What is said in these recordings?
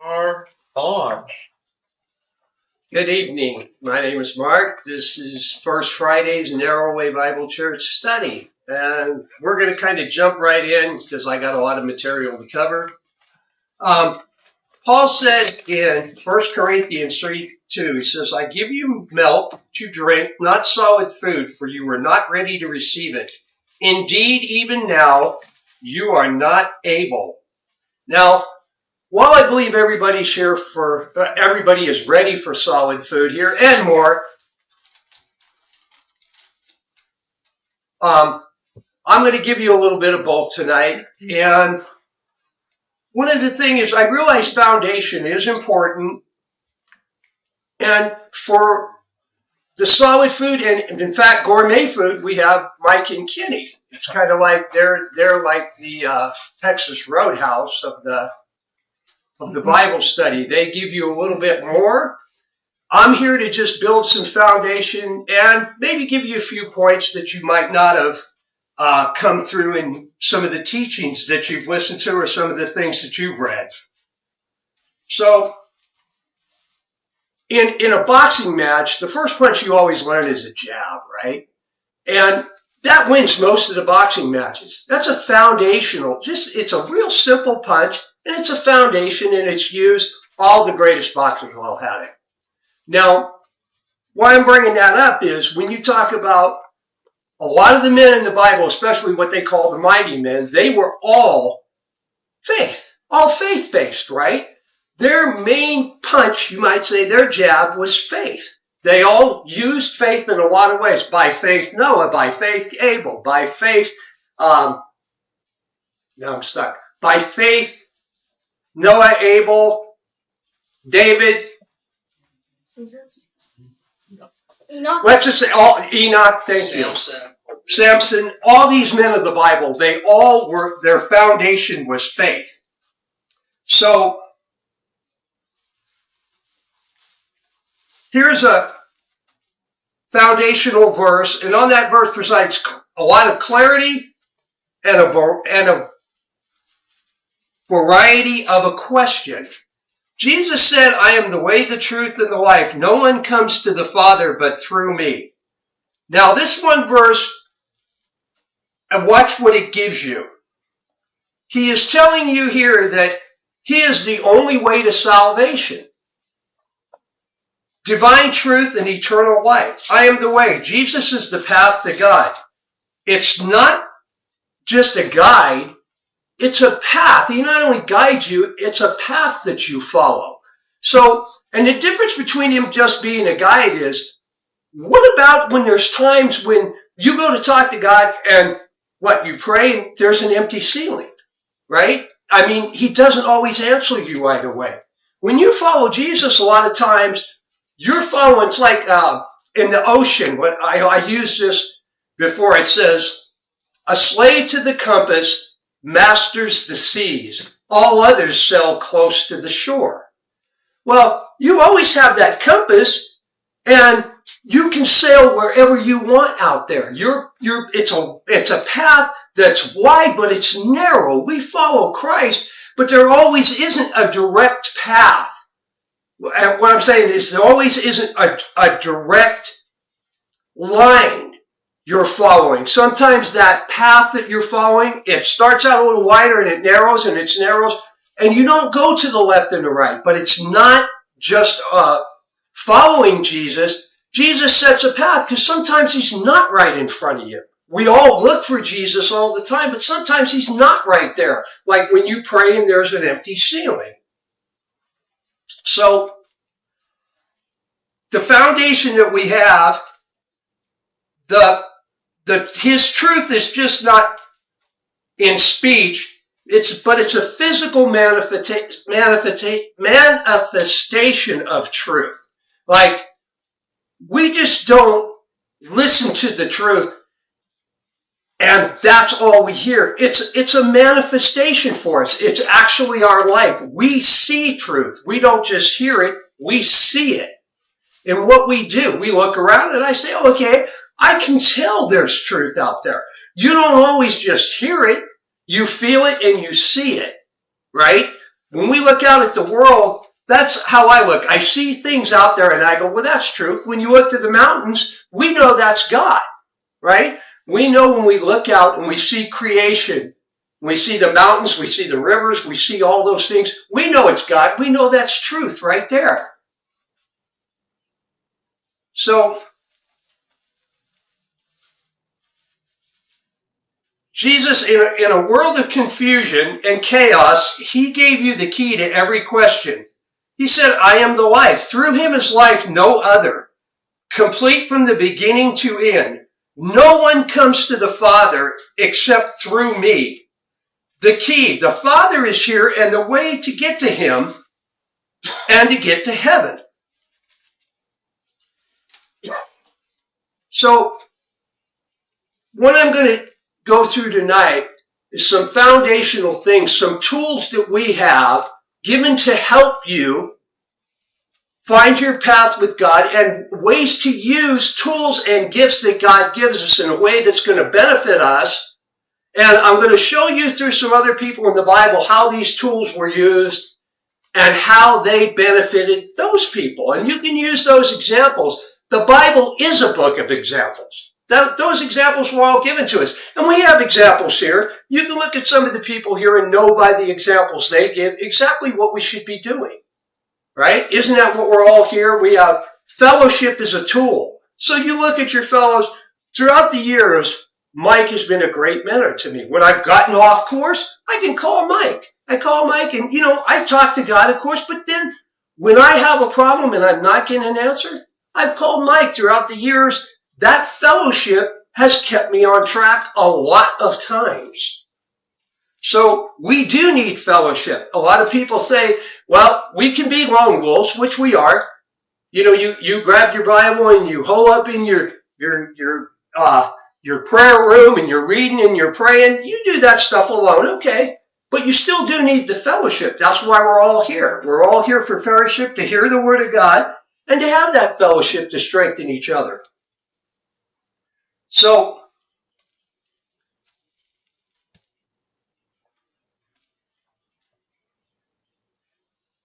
Are on. Good evening. My name is Mark. This is First Friday's Narrowway Bible Church study. And we're going to kind of jump right in because I got a lot of material to cover. Paul said in 1 Corinthians 3:2, he says, I give you milk to drink, not solid food, for you were not ready to receive it. Indeed, even now, you are not able. Now, while I believe everybody is ready for solid food here and more, I'm going to give you a little bit of both tonight. And one of the things is I realize foundation is important. And for the solid food and in fact gourmet food, we have Mike and Kenny. It's kind of like they're like the Texas Roadhouse of the Bible study. They give you a little bit more. I'm here to just build some foundation and maybe give you a few points that you might not have come through in some of the teachings that you've listened to or some of the things that you've read. So, in a boxing match, the first punch you always learn is a jab, right? And that wins most of the boxing matches. That's a foundational, it's a real simple punch. And it's a foundation, and it's used. All the greatest boxers all had it. Now, why I'm bringing that up is when you talk about a lot of the men in the Bible, especially what they call the mighty men, they were all faith-based, right? Their main punch, you might say, their jab was faith. They all used faith in a lot of ways. By faith, Noah. By faith, Abel. By faith, now I'm stuck. By faith, Noah, Abel, David. Enoch. Let's just say Enoch, thank you. Samson, all these men of the Bible, their foundation was faith. So, here's a foundational verse, and on that verse resides a lot of clarity and a variety of a question. Jesus said, I am the way, the truth, and the life. No one comes to the Father but through me. Now, this one verse, and watch what it gives you. He is telling you here that He is the only way to salvation. Divine truth and eternal life. I am the way. Jesus is the path to God. It's not just a guide. It's a path. He not only guides you, it's a path that you follow. So, and the difference between Him just being a guide is, what about when there's times when you go to talk to God and you pray and there's an empty ceiling, right? I mean, He doesn't always answer you right away. When you follow Jesus, a lot of times, you're following, it's like in the ocean. I used this before. It says, a slave to the compass masters the seas. All others sail close to the shore. Well, you always have that compass, and you can sail wherever you want out there. It's a path that's wide, but it's narrow. We follow Christ, but there always isn't a direct path. And what I'm saying is there always isn't a direct line you're following. Sometimes that path that you're following, it starts out a little wider and it narrows, and you don't go to the left and the right. But it's not just following Jesus. Jesus sets a path because sometimes He's not right in front of you. We all look for Jesus all the time, but sometimes He's not right there. Like when you pray and there's an empty ceiling. So, the foundation that we have, His truth is just not in speech, but it's a physical manifestation of truth. Like, we just don't listen to the truth and that's all we hear. It's a manifestation for us. It's actually our life. We see truth. We don't just hear it, we see it. And what we do, we look around and I say, okay, I can tell there's truth out there. You don't always just hear it. You feel it and you see it, right? When we look out at the world, that's how I look. I see things out there and I go, well, that's truth. When you look to the mountains, we know that's God, right? We know when we look out and we see creation, we see the mountains, we see the rivers, we see all those things. We know it's God. We know that's truth right there. So, Jesus, in a world of confusion and chaos, he gave you the key to every question. He said, I am the life. Through him is life, no other. Complete from the beginning to end. No one comes to the Father except through me. The key, the Father is here, and the way to get to him and to get to heaven. So, what I'm going to go through tonight is some foundational things, some tools that we have given to help you find your path with God, and ways to use tools and gifts that God gives us in a way that's going to benefit us. And I'm going to show you through some other people in the Bible how these tools were used and how they benefited those people. And you can use those examples. The Bible is a book of examples. Those examples were all given to us. And we have examples here. You can look at some of the people here and know by the examples they give exactly what we should be doing. Right? Isn't that what we're all here? We have fellowship as a tool. So you look at your fellows. Throughout the years, Mike has been a great mentor to me. When I've gotten off course, I can call Mike. I call Mike and, I talk to God, of course, but then when I have a problem and I'm not getting an answer, I've called Mike throughout the years. That fellowship has kept me on track a lot of times. So we do need fellowship. A lot of people say, well, we can be lone wolves, which we are. You grab your Bible and you hole up in your prayer room and you're reading and you're praying. You do that stuff alone, okay. But you still do need the fellowship. That's why we're all here. We're all here for fellowship, to hear the Word of God and to have that fellowship to strengthen each other. So,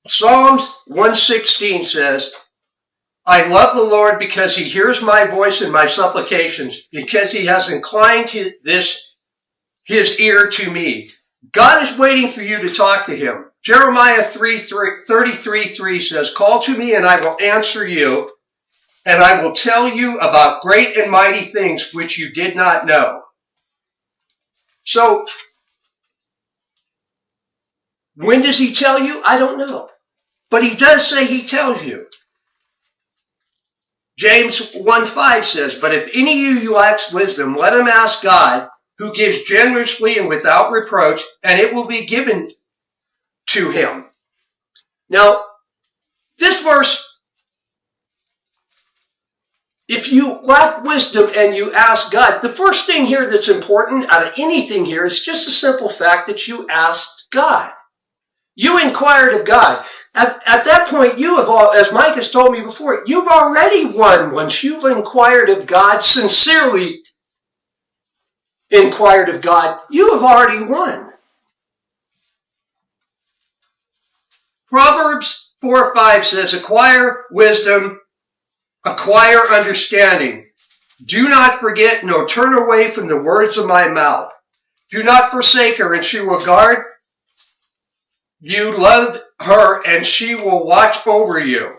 Psalms 116 says, I love the Lord because he hears my voice and my supplications, because he has inclined his ear to me. God is waiting for you to talk to him. Jeremiah 33:3 says, call to me and I will answer you, and I will tell you about great and mighty things which you did not know. So, when does he tell you? I don't know. But he does say he tells you. James 1:5 says, but if any of you lacks wisdom, let him ask God, who gives generously and without reproach, and it will be given to him. Now, this verse, if you lack wisdom and you ask God, the first thing here that's important out of anything here is just the simple fact that you asked God. You inquired of God. At that point, you have, as Mike has told me before, you've already won once you've inquired of God, sincerely inquired of God. You have already won. Proverbs 4:5 says, acquire wisdom, acquire understanding. Do not forget, nor turn away from the words of my mouth. Do not forsake her, and she will guard you. Love her, and she will watch over you.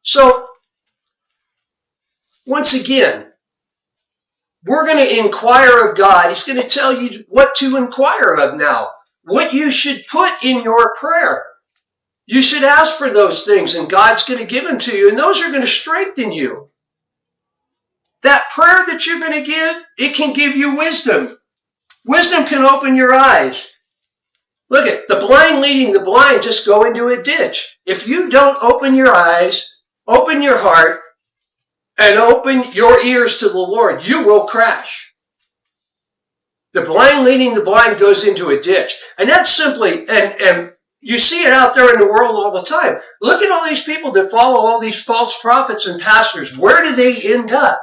So, once again, we're going to inquire of God. He's going to tell you what to inquire of now, what you should put in your prayer. You should ask for those things, and God's going to give them to you, and those are going to strengthen you. That prayer that you're going to give, it can give you wisdom. Wisdom can open your eyes. Look at the blind leading the blind, just go into a ditch. If you don't open your eyes, open your heart, and open your ears to the Lord, you will crash. The blind leading the blind goes into a ditch. And that's simply, and you see it out there in the world all the time. Look at all these people that follow all these false prophets and pastors. Where do they end up?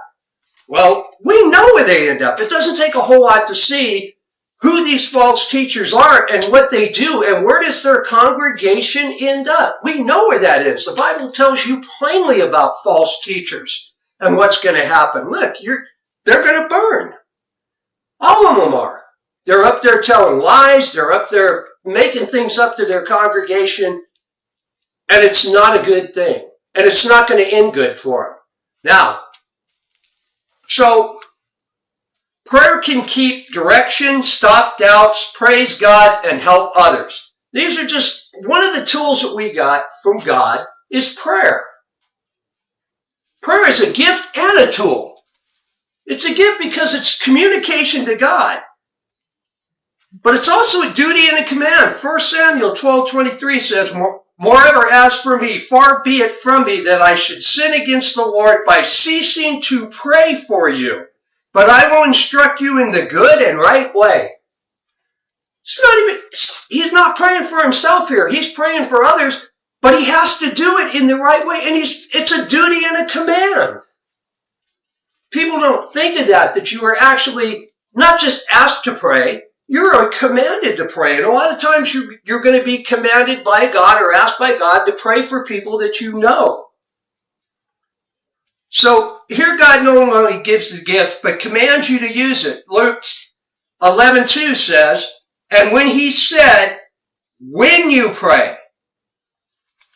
Well, we know where they end up. It doesn't take a whole lot to see who these false teachers are and what they do, and where does their congregation end up? We know where that is. The Bible tells you plainly about false teachers and what's going to happen. Look, they're going to burn. All of them are. They're up there telling lies. They're up there making things up to their congregation, and it's not a good thing. And it's not going to end good for them. Now, so prayer can keep direction, stop doubts, praise God, and help others. These are just one of the tools that we got from God is prayer. Prayer is a gift and a tool. It's a gift because it's communication to God. But it's also a duty and a command. 1 Samuel 12:23 says, "Moreover, as for me, far be it from me that I should sin against the Lord by ceasing to pray for you. But I will instruct you in the good and right way." He's not praying for himself here. He's praying for others, but he has to do it in the right way. And it's a duty and a command. People don't think of that you are actually not just asked to pray, you're commanded to pray. And a lot of times you're going to be commanded by God or asked by God to pray for people that you know. So here God not only gives the gift, but commands you to use it. Luke 11:2 says, "And when he said, when you pray."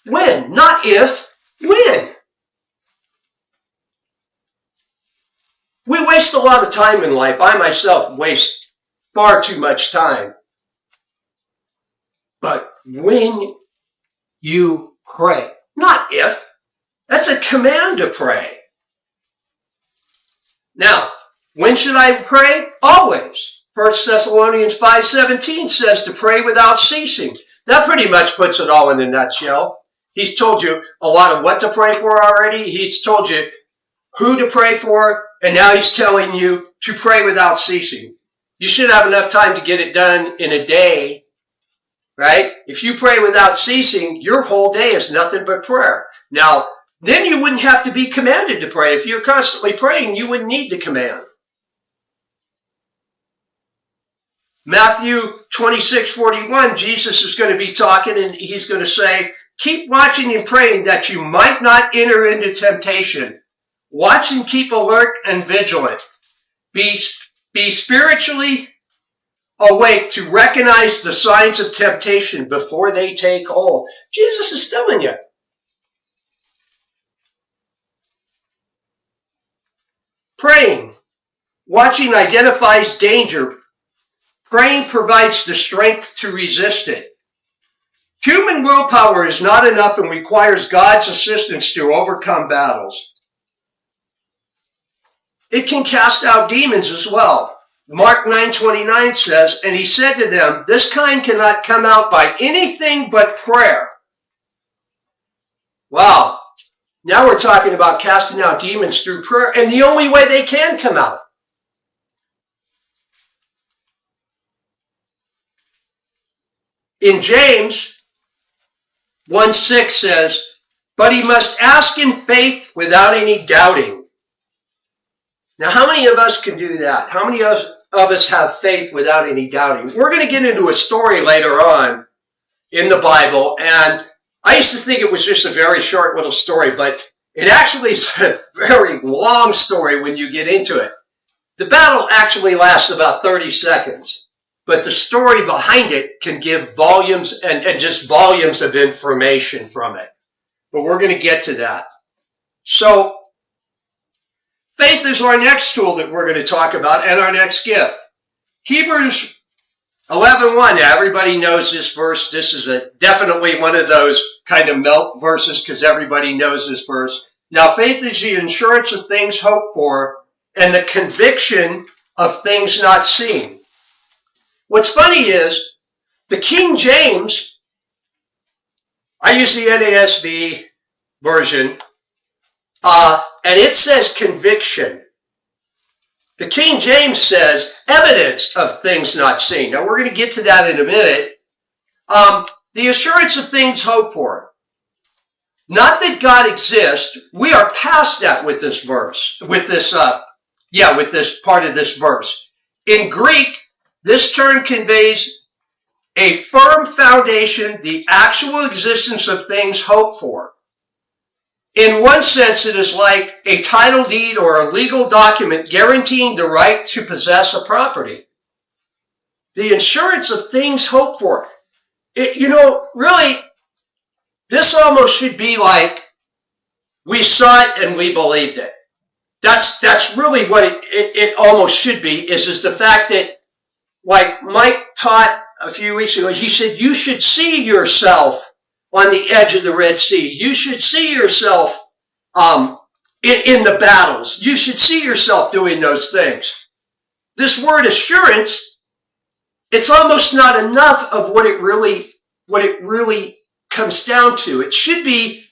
When, not if, when. We waste a lot of time in life. I myself waste far too much time. But when you pray, not if, that's a command to pray. Now, when should I pray? Always. 1 Thessalonians 5:17 says to pray without ceasing. That pretty much puts it all in a nutshell. He's told you a lot of what to pray for already. He's told you who to pray for, and now he's telling you to pray without ceasing. You should have enough time to get it done in a day, right? If you pray without ceasing, your whole day is nothing but prayer. Now, then you wouldn't have to be commanded to pray. If you're constantly praying, you wouldn't need the command. Matthew 26:41, Jesus is going to be talking and he's going to say, "Keep watching and praying that you might not enter into temptation. Watch and keep alert and vigilant. Be spiritually awake to recognize the signs of temptation before they take hold." Jesus is telling you. Praying. Watching identifies danger. Praying provides the strength to resist it. Human willpower is not enough and requires God's assistance to overcome battles. It can cast out demons as well. Mark 9:29 says, "And he said to them, this kind cannot come out by anything but prayer." Wow. Now we're talking about casting out demons through prayer, and the only way they can come out. In James 1:6 says, "But he must ask in faith without any doubting." Now, how many of us can do that? How many of us have faith without any doubting? We're going to get into a story later on in the Bible, and I used to think it was just a very short little story, but it actually is a very long story when you get into it. The battle actually lasts about 30 seconds, but the story behind it can give volumes and just volumes of information from it. But we're going to get to that. So, faith is our next tool that we're going to talk about and our next gift. Hebrews 11:1. Everybody knows this verse. This is definitely one of those kind of melt verses because everybody knows this verse. "Now faith is the assurance of things hoped for and the conviction of things not seen." What's funny is the King James, I use the NASB version, and it says conviction. The King James says evidence of things not seen. Now we're going to get to that in a minute. The assurance of things hoped for. Not that God exists. We are past that with this verse, with this part of this verse. In Greek, This term conveys a firm foundation, the actual existence of things hoped for. In one sense, it is like a title deed or a legal document guaranteeing the right to possess a property. The insurance of things hoped for. Really, this almost should be like we saw it and we believed it. That's really what it almost should be, is the fact that, like Mike taught a few weeks ago, he said you should see yourself on the edge of the Red Sea. You should see yourself in the battles. You should see yourself doing those things. This word assurance, it's almost not enough of what it really comes down to. It should be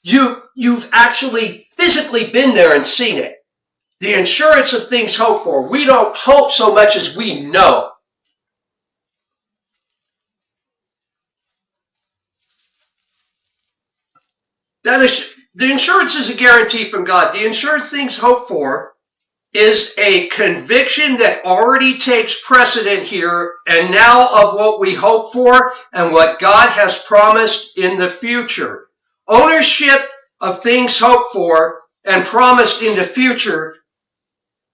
you've actually physically been there and seen it. The assurance of things hoped for. We don't hope so much as we know. That is, the insurance is a guarantee from God. The insurance things hoped for is a conviction that already takes precedent here and now of what we hope for and what God has promised in the future. Ownership of things hoped for and promised in the future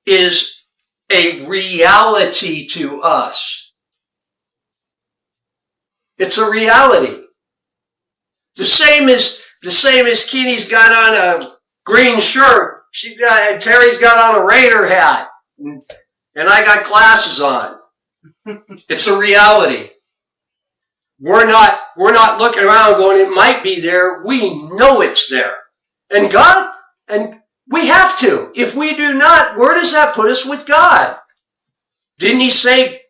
is a reality to us. It's a reality. The same as Keeney's got on a green shirt. Terry's got on a Raider hat. And I got glasses on. It's a reality. We're not looking around going, it might be there. We know it's there. And we have to. If we do not, where does that put us with God? Didn't he say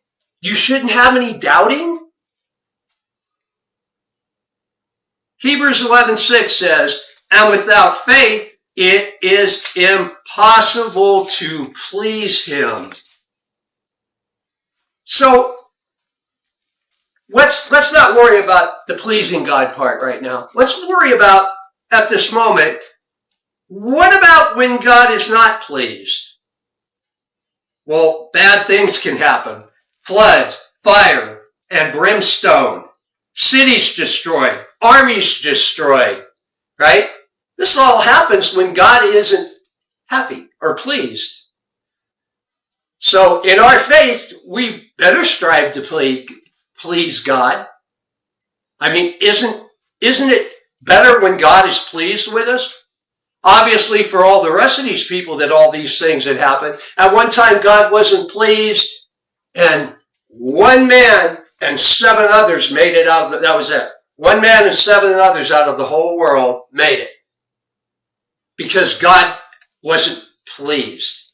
you shouldn't have any doubting? Hebrews 11:6 says, and without faith, it is impossible to please him. So, let's not worry about the pleasing God part right now. Let's worry about, at this moment, what about when God is not pleased? Well, bad things can happen. Floods, fire, and brimstone. Cities destroyed. Armies destroyed. Right? This all happens when God isn't happy or pleased. So in our faith, we better strive to please God. I mean, isn't it better when God is pleased with us? Obviously, for all the rest of these people that all these things had happened, at one time God wasn't pleased, and one man and 7 others made it out of that was it. One man and 7 others out of the whole world made it. Because God wasn't pleased.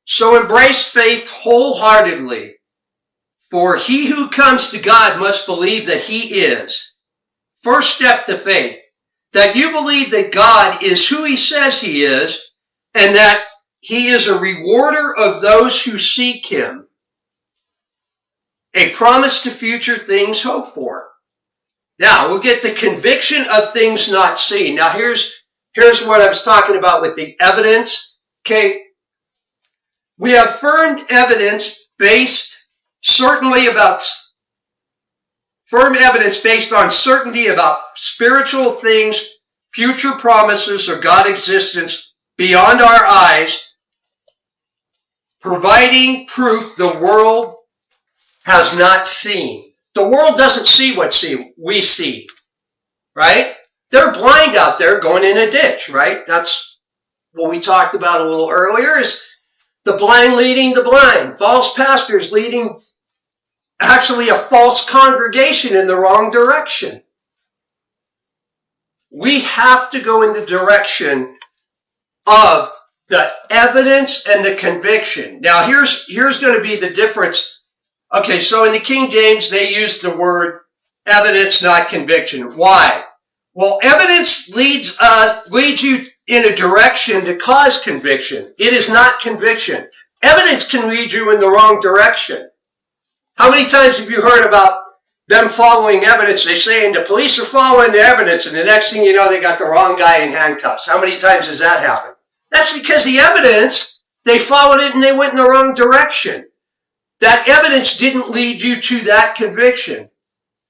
So embrace faith wholeheartedly. For he who comes to God must believe that he is. First step to faith. That you believe that God is who he says he is, and that he is a rewarder of those who seek him. A promise to future things hoped for. Now, we'll get the conviction of things not seen. Now, here's what I was talking about with the evidence. Okay. We have firm evidence based on certainty about spiritual things, future promises of God's existence beyond our eyes, providing proof the world has not seen. The world doesn't see what we see, right? They're blind out there going in a ditch, right? That's what we talked about a little earlier, is the blind leading the blind. False pastors leading actually a false congregation in the wrong direction. We have to go in the direction of the evidence and the conviction. Now, here's going to be the difference. Okay, so in the King James, they use the word evidence, not conviction. Why? Well, evidence leads you in a direction to cause conviction. It is not conviction. Evidence can lead you in the wrong direction. How many times have you heard about them following evidence? They say, and the police are following the evidence, and the next thing you know, they got the wrong guy in handcuffs. How many times has that happened? That's because the evidence, they followed it and they went in the wrong direction. That evidence didn't lead you to that conviction.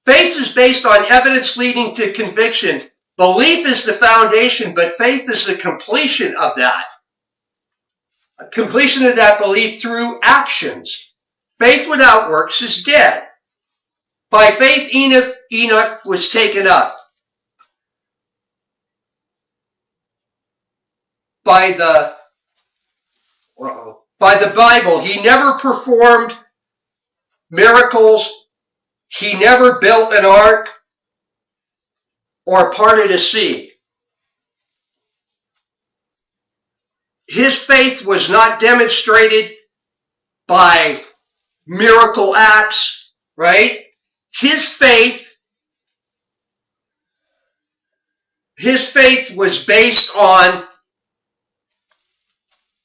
Faith is based on evidence leading to conviction. Belief is the foundation, but faith is the completion of that. A completion of that belief through actions. Faith without works is dead. By faith, Enoch was taken up. By the Bible, he never performed miracles. He never built an ark or parted a sea. His faith was not demonstrated by miracle acts, right? His faith was based on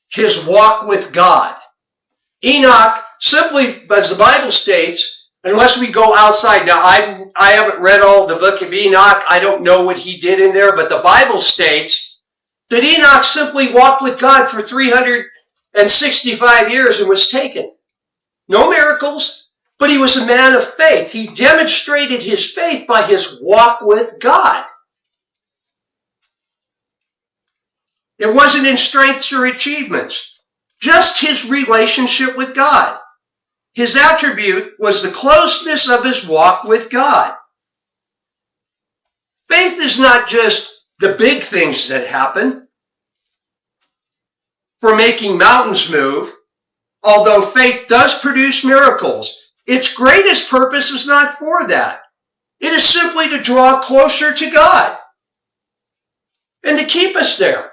his walk with God. Enoch, simply as the Bible states, unless we go outside. Now, I haven't read all the book of Enoch. I don't know what he did in there, but the Bible states that Enoch simply walked with God for 365 years and was taken. No miracles, but he was a man of faith. He demonstrated his faith by his walk with God. It wasn't in strengths or achievements, just his relationship with God. His attribute was the closeness of his walk with God. Faith is not just the big things that happen for making mountains move, although faith does produce miracles. Its greatest purpose is not for that. It is simply to draw closer to God and to keep us there.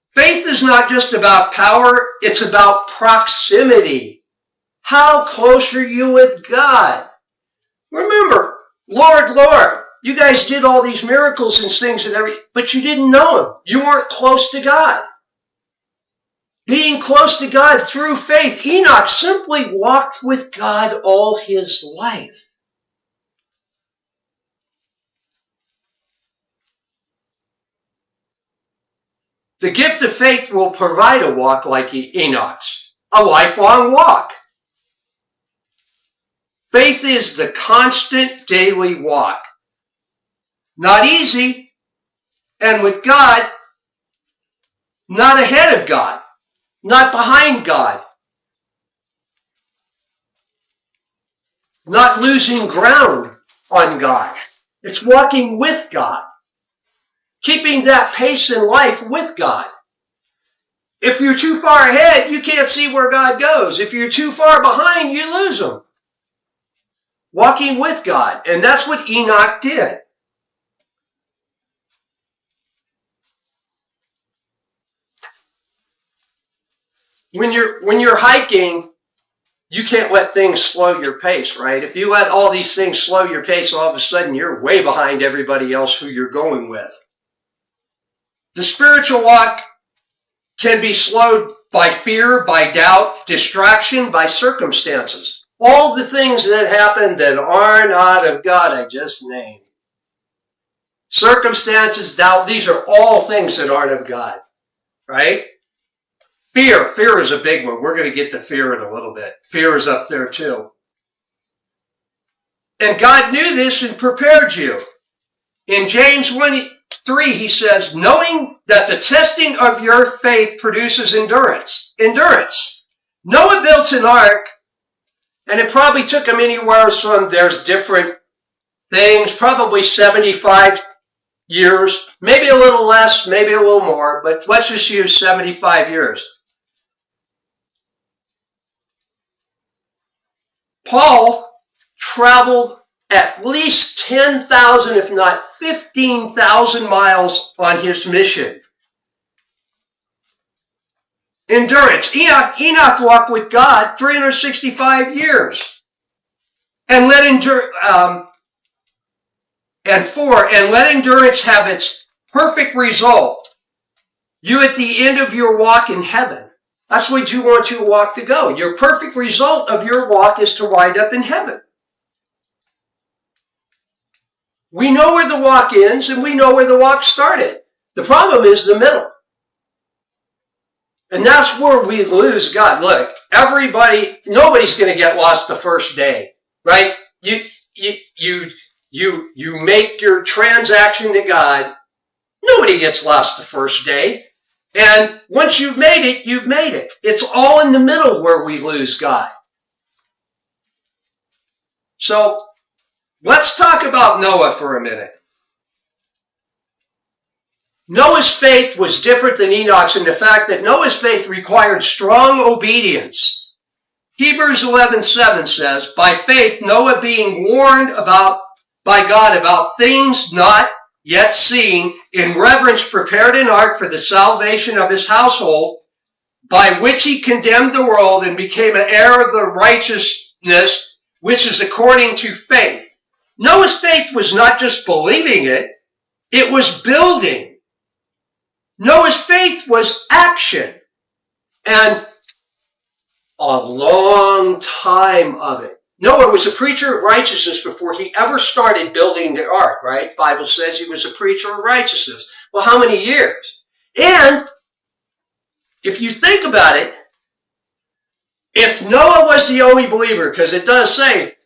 Faith is not just about power, it's about proximity. How close are you with God? Remember, Lord, Lord, you guys did all these miracles and things and everything, but you didn't know him. You weren't close to God. Being close to God through faith, Enoch simply walked with God all his life. The gift of faith will provide a walk like Enoch's, a lifelong walk. Faith is the constant daily walk. Not easy, and with God, not ahead of God, not behind God, not losing ground on God. It's walking with God. Keeping that pace in life with God. If you're too far ahead, you can't see where God goes. If you're too far behind, you lose him. Walking with God. And that's what Enoch did. When you're hiking, you can't let things slow your pace, right? If you let all these things slow your pace, all of a sudden you're way behind everybody else who you're going with. The spiritual walk can be slowed by fear, by doubt, distraction, by circumstances. All the things that happen that are not of God, I just named. Circumstances, doubt, these are all things that aren't of God, right? Fear is a big one. We're going to get to fear in a little bit. Fear is up there too. And God knew this and prepared you. In James 1:3, he says, knowing that the testing of your faith produces endurance. Endurance. Noah built an ark, and it probably took him anywhere from, there's different things, probably 75 years, maybe a little less, maybe a little more, but let's just use 75 years. Paul traveled at least 10,000, if not 15,000 miles on his mission. Endurance. Enoch walked with God 365 years. And let endurance have its perfect result. You at the end of your walk in heaven. That's what you want your walk to go. Your perfect result of your walk is to wind up in heaven. We know where the walk ends and we know where the walk started. The problem is the middle. And that's where we lose God. Look, nobody's going to get lost the first day, right? You make your transaction to God. Nobody gets lost the first day. And once you've made it, you've made it. It's all in the middle where we lose God. So let's talk about Noah for a minute. Noah's faith was different than Enoch's in the fact that Noah's faith required strong obedience. Hebrews 11:7 says, by faith Noah being warned by God about things not yet seen, in reverence prepared an ark for the salvation of his household, by which he condemned the world and became an heir of the righteousness which is according to faith. Noah's faith was not just believing it, it was building. Noah's faith was action. And a long time of it. Noah was a preacher of righteousness before he ever started building the ark, right? The Bible says he was a preacher of righteousness. Well, how many years? And if you think about it, if Noah was the only believer, because it does say,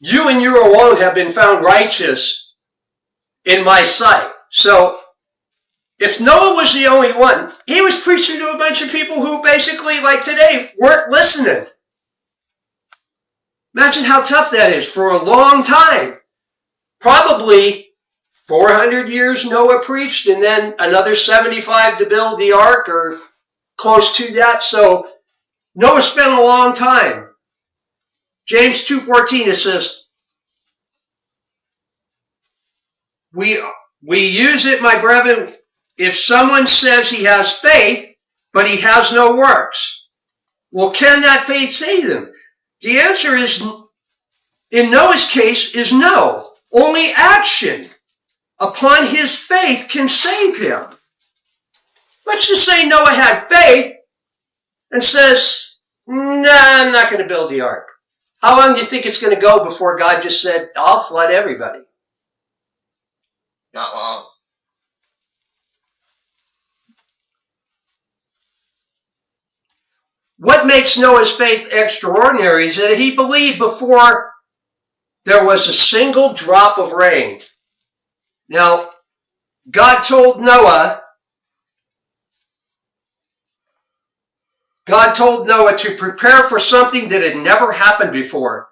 you and you alone have been found righteous in my sight. So, if Noah was the only one, he was preaching to a bunch of people who basically, like today, weren't listening. Imagine how tough that is for a long time. Probably 400 years Noah preached and then another 75 to build the ark or close to that. So Noah spent a long time. James 2:14, it says, we use it, my brethren, if someone says he has faith, but he has no works. Well, can that faith save them? The answer is, in Noah's case, is no. Only action upon his faith can save him. Let's just say Noah had faith and says, nah, I'm not going to build the ark. How long do you think it's going to go before God just said, I'll flood everybody? Not long. What makes Noah's faith extraordinary is that he believed before there was a single drop of rain. Now, God told Noah to prepare for something that had never happened before.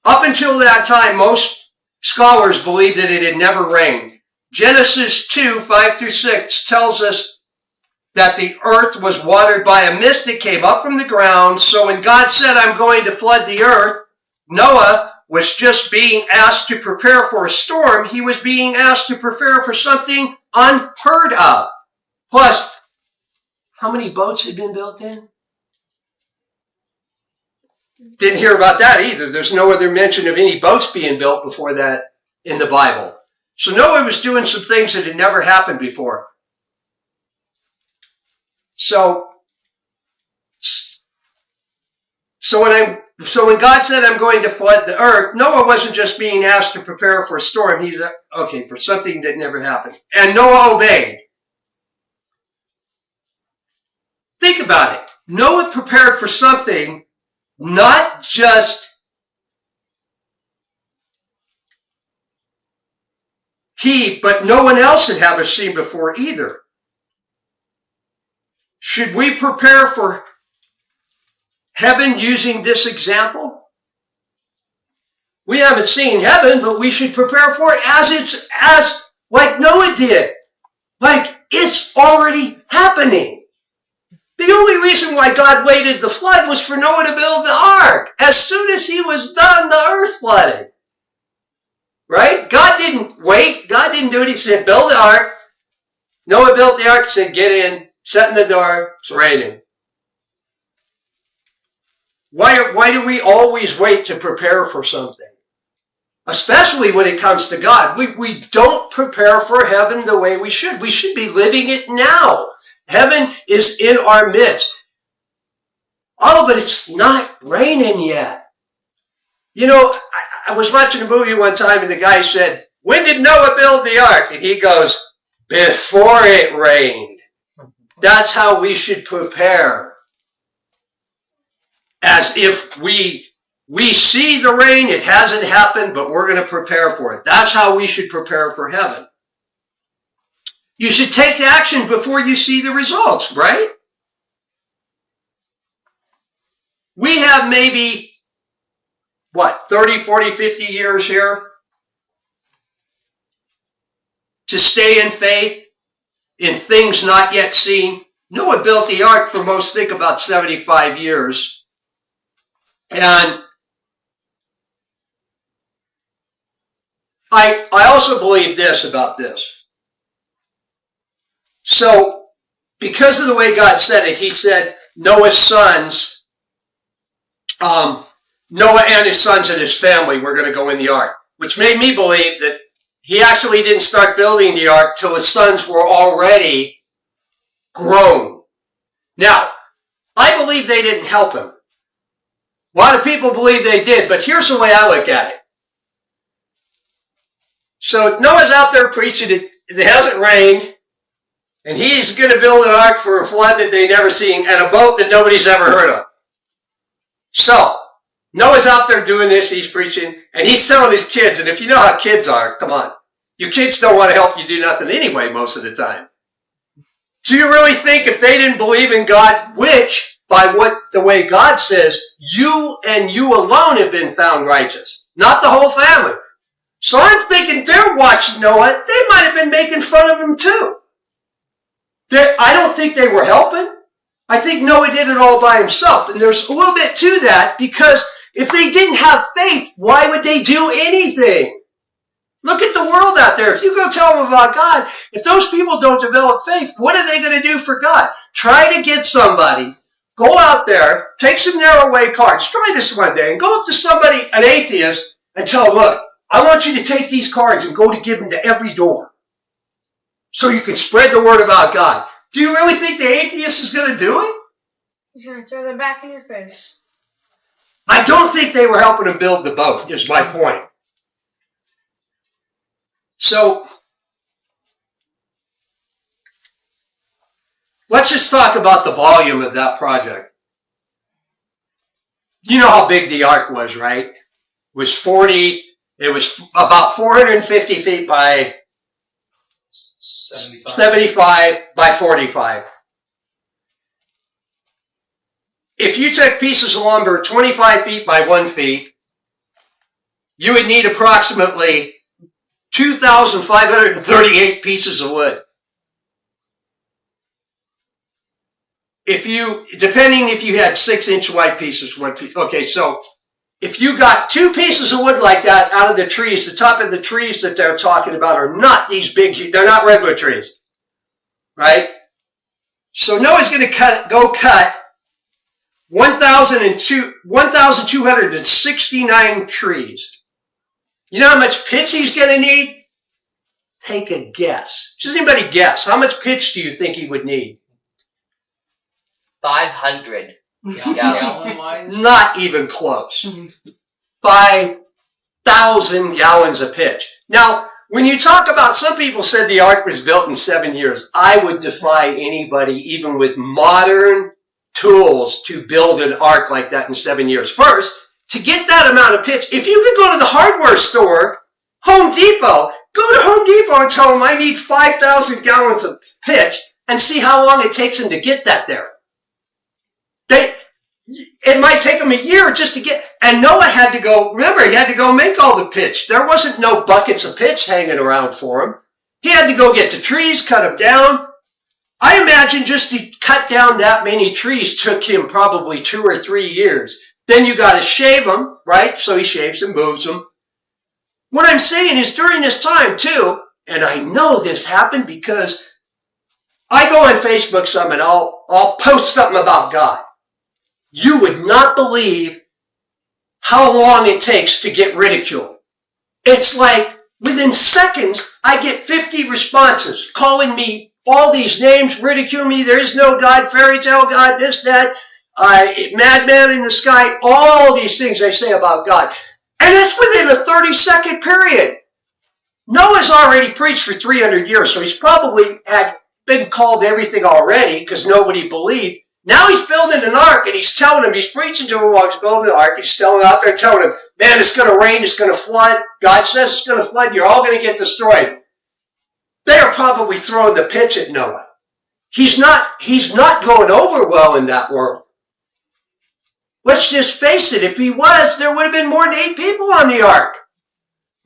Up until that time, most scholars believed that it had never rained. Genesis 2:5-6 tells us that the earth was watered by a mist that came up from the ground. So when God said, I'm going to flood the earth, Noah was just being asked to prepare for a storm. He was being asked to prepare for something unheard of. Plus, how many boats had been built then? Didn't hear about that either. There's no other mention of any boats being built before that in the Bible. So Noah was doing some things that had never happened before. So when God said, I'm going to flood the earth, Noah wasn't just being asked to prepare for a storm. He's for something that never happened. And Noah obeyed. Think about it. Noah prepared for something not just but no one else had ever seen before either. Should we prepare for heaven using this example? We haven't seen heaven, but we should prepare for it as like Noah did. Like it's already happening. The only reason why God waited the flood was for Noah to build the ark. As soon as he was done, the earth flooded. Right? God didn't wait. God didn't do it. He said, build the ark. Noah built the ark, said, get in. Shut in the door, it's raining. Why do we always wait to prepare for something? Especially when it comes to God. We don't prepare for heaven the way we should. We should be living it now. Heaven is in our midst. Oh, but it's not raining yet. You know, I was watching a movie one time and the guy said, when did Noah build the ark? And he goes, before it rained. That's how we should prepare. As if we see the rain, it hasn't happened, but we're going to prepare for it. That's how we should prepare for heaven. You should take action before you see the results, right? We have maybe, 30, 40, 50 years here to stay in faith in things not yet seen. Noah built the ark for most think about 75 years. And I also believe this about this. So, because of the way God said it, he said Noah's sons, Noah and his sons and his family were going to go in the ark, which made me believe that he actually didn't start building the ark till his sons were already grown. Now, I believe they didn't help him. A lot of people believe they did, but here's the way I look at it. So Noah's out there preaching it hasn't rained, and he's going to build an ark for a flood that they've never seen and a boat that nobody's ever heard of. So Noah's out there doing this, he's preaching, and he's telling his kids, and if you know how kids are, come on, your kids don't want to help you do nothing anyway most of the time. Do you really think if they didn't believe in God, which, by the way God says, you and you alone have been found righteous, not the whole family. So I'm thinking they're watching Noah, they might have been making fun of him too. I don't think they were helping. I think Noah did it all by himself. And there's a little bit to that, because if they didn't have faith, why would they do anything? Look at the world out there. If you go tell them about God, if those people don't develop faith, what are they going to do for God? Try to get somebody, go out there, take some narrow way cards. Try this one day and go up to somebody, an atheist, and tell them, look, I want you to take these cards and go to give them to every door so you can spread the word about God. Do you really think the atheist is going to do it? He's going to throw them back in your face. I don't think they were helping him build the boat, is my point. So, let's just talk about the volume of that project. You know how big the ark was, right? It was about 450 feet by 75 by 45. If you took pieces of lumber 25 feet by 1 feet, you would need approximately 2,538 pieces of wood. Depending if you had 6-inch wide pieces, 1 piece. Okay, so if you got 2 pieces of wood like that out of the trees, the top of the trees that they're talking about are not these big, they're not redwood trees, right? So Noah's going to cut 1,269 trees. You know how much pitch he's going to need? Take a guess. Does anybody guess? How much pitch do you think he would need? 500 gallons. Not even close. 5,000 gallons of pitch. Now, when you talk about, some people said the ark was built in 7 years. I would defy anybody, even with modern tools, to build an ark like that in 7 years. First, to get that amount of pitch, if you could go to the hardware store, Home Depot, go to Home Depot and tell them I need 5,000 gallons of pitch and see how long it takes them to get that there. It might take them a year just to get, and Noah had to go, remember, he had to go make all the pitch. There wasn't no buckets of pitch hanging around for him. He had to go get the trees, cut them down. I imagine just to cut down that many trees took him probably 2 or 3 years. Then you got to shave them, right? So he shaves and moves them. What I'm saying is during this time too, and I know this happened because I go on Facebook some and I'll post something about God. You would not believe how long it takes to get ridiculed. It's like within seconds, I get 50 responses calling me all these names, ridiculing me. There is no God, fairy tale God, this, that, madman in the sky, all these things they say about God. And that's within a 30-second period. Noah's already preached for 300 years, so he's probably had been called everything already because nobody believed. Now he's building an ark, and he's telling them, he's preaching to them while he's building the ark. He's telling them out there, telling them, man, it's going to rain, it's going to flood. God says it's going to flood. You're all going to get destroyed. They are probably throwing the pitch at Noah. He's not going over well in that world. Let's just face it. If he was, there would have been more than 8 people on the ark.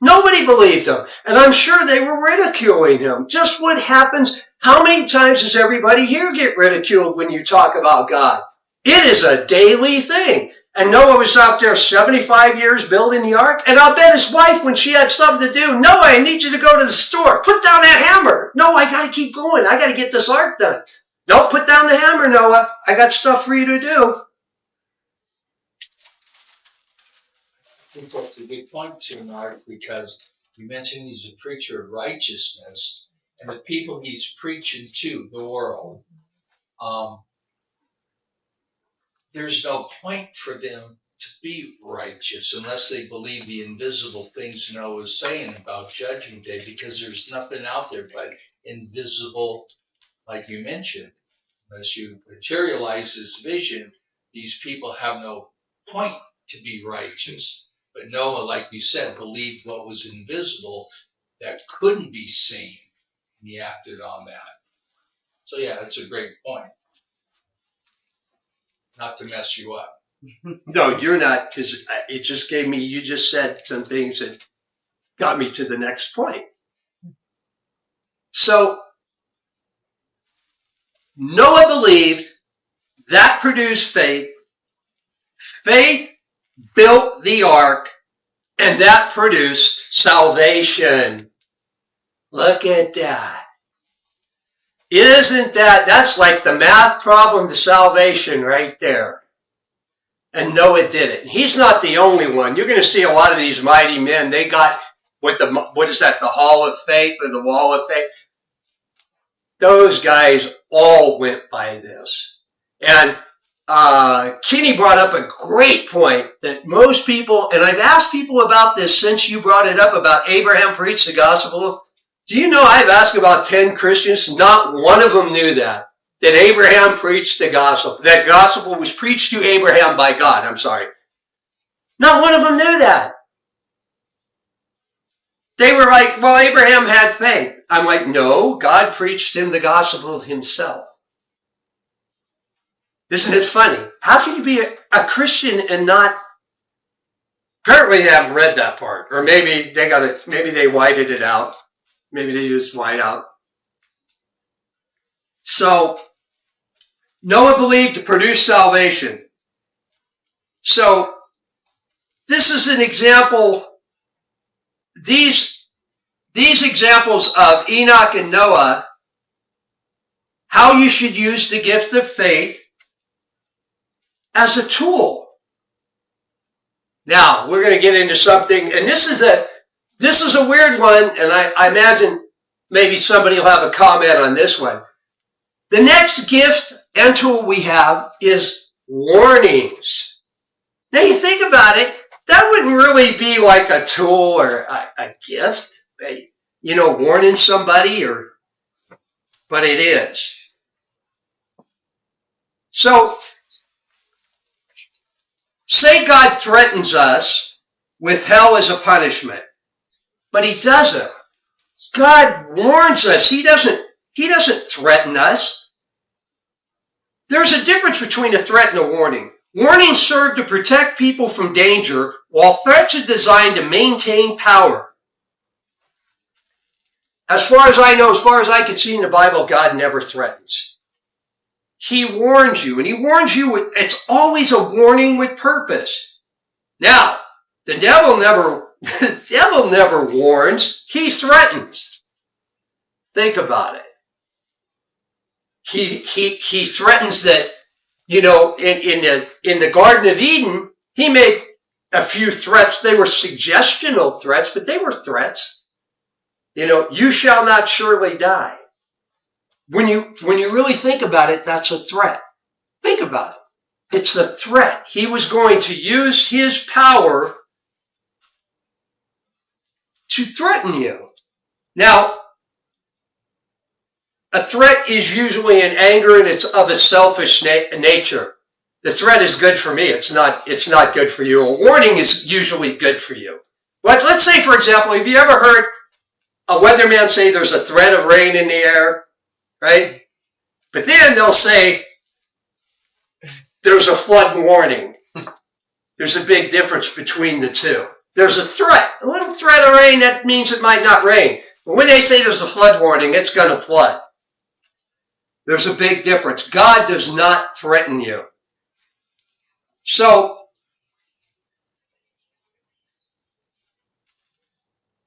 Nobody believed him. And I'm sure they were ridiculing him. Just what happens. How many times does everybody here get ridiculed when you talk about God? It is a daily thing. And Noah was out there 75 years building the ark. And I'll bet his wife, when she had something to do, Noah, I need you to go to the store. Put down that hammer. No, I got to keep going. I got to get this ark done. Don't put down the hammer, Noah. I got stuff for you to do. I think that's a good point too, Mark, because you mentioned he's a preacher of righteousness, and the people he's preaching to, the world, there's no point for them to be righteous unless they believe the invisible things Noah's saying about Judgment Day, because there's nothing out there but invisible, like you mentioned. Unless you materialize this vision, these people have no point to be righteous. But Noah, like you said, believed what was invisible that couldn't be seen, and he acted on that. So yeah, that's a great point. Not to mess you up. No, you're not, because it just gave me, you just said some things that got me to the next point. So, Noah believed, that produced faith. Faith built the ark, and that produced salvation. Look at that. Isn't that's like the math problem to salvation right there. And Noah did it. He's not the only one. You're going to see a lot of these mighty men. They got, what is that, the Hall of Faith or the Wall of Faith? Those guys all went by this. And Kenny brought up a great point that most people, and I've asked people about this since you brought it up about Abraham preached the gospel. Do you know I've asked about 10 Christians, not one of them knew that Abraham preached the gospel. That gospel was preached to Abraham by God. I'm sorry. Not one of them knew that. They were like, well, Abraham had faith. I'm like, no, God preached him the gospel himself. Isn't it funny? How can you be a Christian and not? Apparently they haven't read that part. Or maybe they whited it out. Maybe they used whiteout. So, Noah believed to produce salvation. So, this is an example. These examples of Enoch and Noah, how you should use the gift of faith as a tool. Now, we're going to get into something, and this is a weird one, and I imagine maybe somebody will have a comment on this one. The next gift and tool we have is warnings. Now, you think about it, that wouldn't really be like a tool or a gift, warning somebody, but it is. So, say God threatens us with hell as a punishment, but he doesn't. God warns us. He doesn't threaten us. There's a difference between a threat and a warning. Warnings serve to protect people from danger, while threats are designed to maintain power. As far as I know, as far as I can see in the Bible, God never threatens. He warns you, and he warns you it's always a warning with purpose. Now, the devil never warns, he threatens. Think about it. He threatens that, in the Garden of Eden, he made a few threats. They were suggestional threats, but they were threats. You shall not surely die. When you really think about it, that's a threat. Think about it. It's a threat. He was going to use his power to threaten you. Now, a threat is usually an anger and it's of a selfish nature. The threat is good for me. It's not good for you. A warning is usually good for you. But let's say, for example, have you ever heard a weatherman say there's a threat of rain in the air, right? But then they'll say there's a flood warning. There's a big difference between the two. There's a threat. A little threat of rain, that means it might not rain. But when they say there's a flood warning, it's going to flood. There's a big difference. God does not threaten you. So,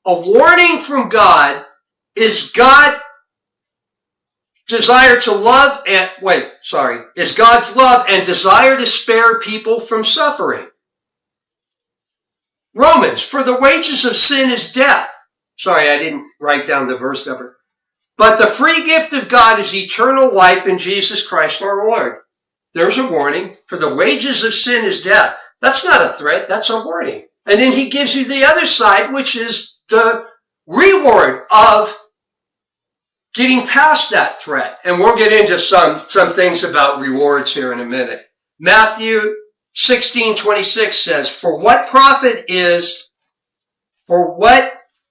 a warning from God is God's love and desire to spare people from suffering. Romans, for the wages of sin is death. Sorry, I didn't write down the verse number. But the free gift of God is eternal life in Jesus Christ our Lord. There's a warning. For the wages of sin is death. That's not a threat. That's a warning. And then he gives you the other side, which is the reward of getting past that threat. And we'll get into some things about rewards here in a minute. Matthew 16:26 says, for what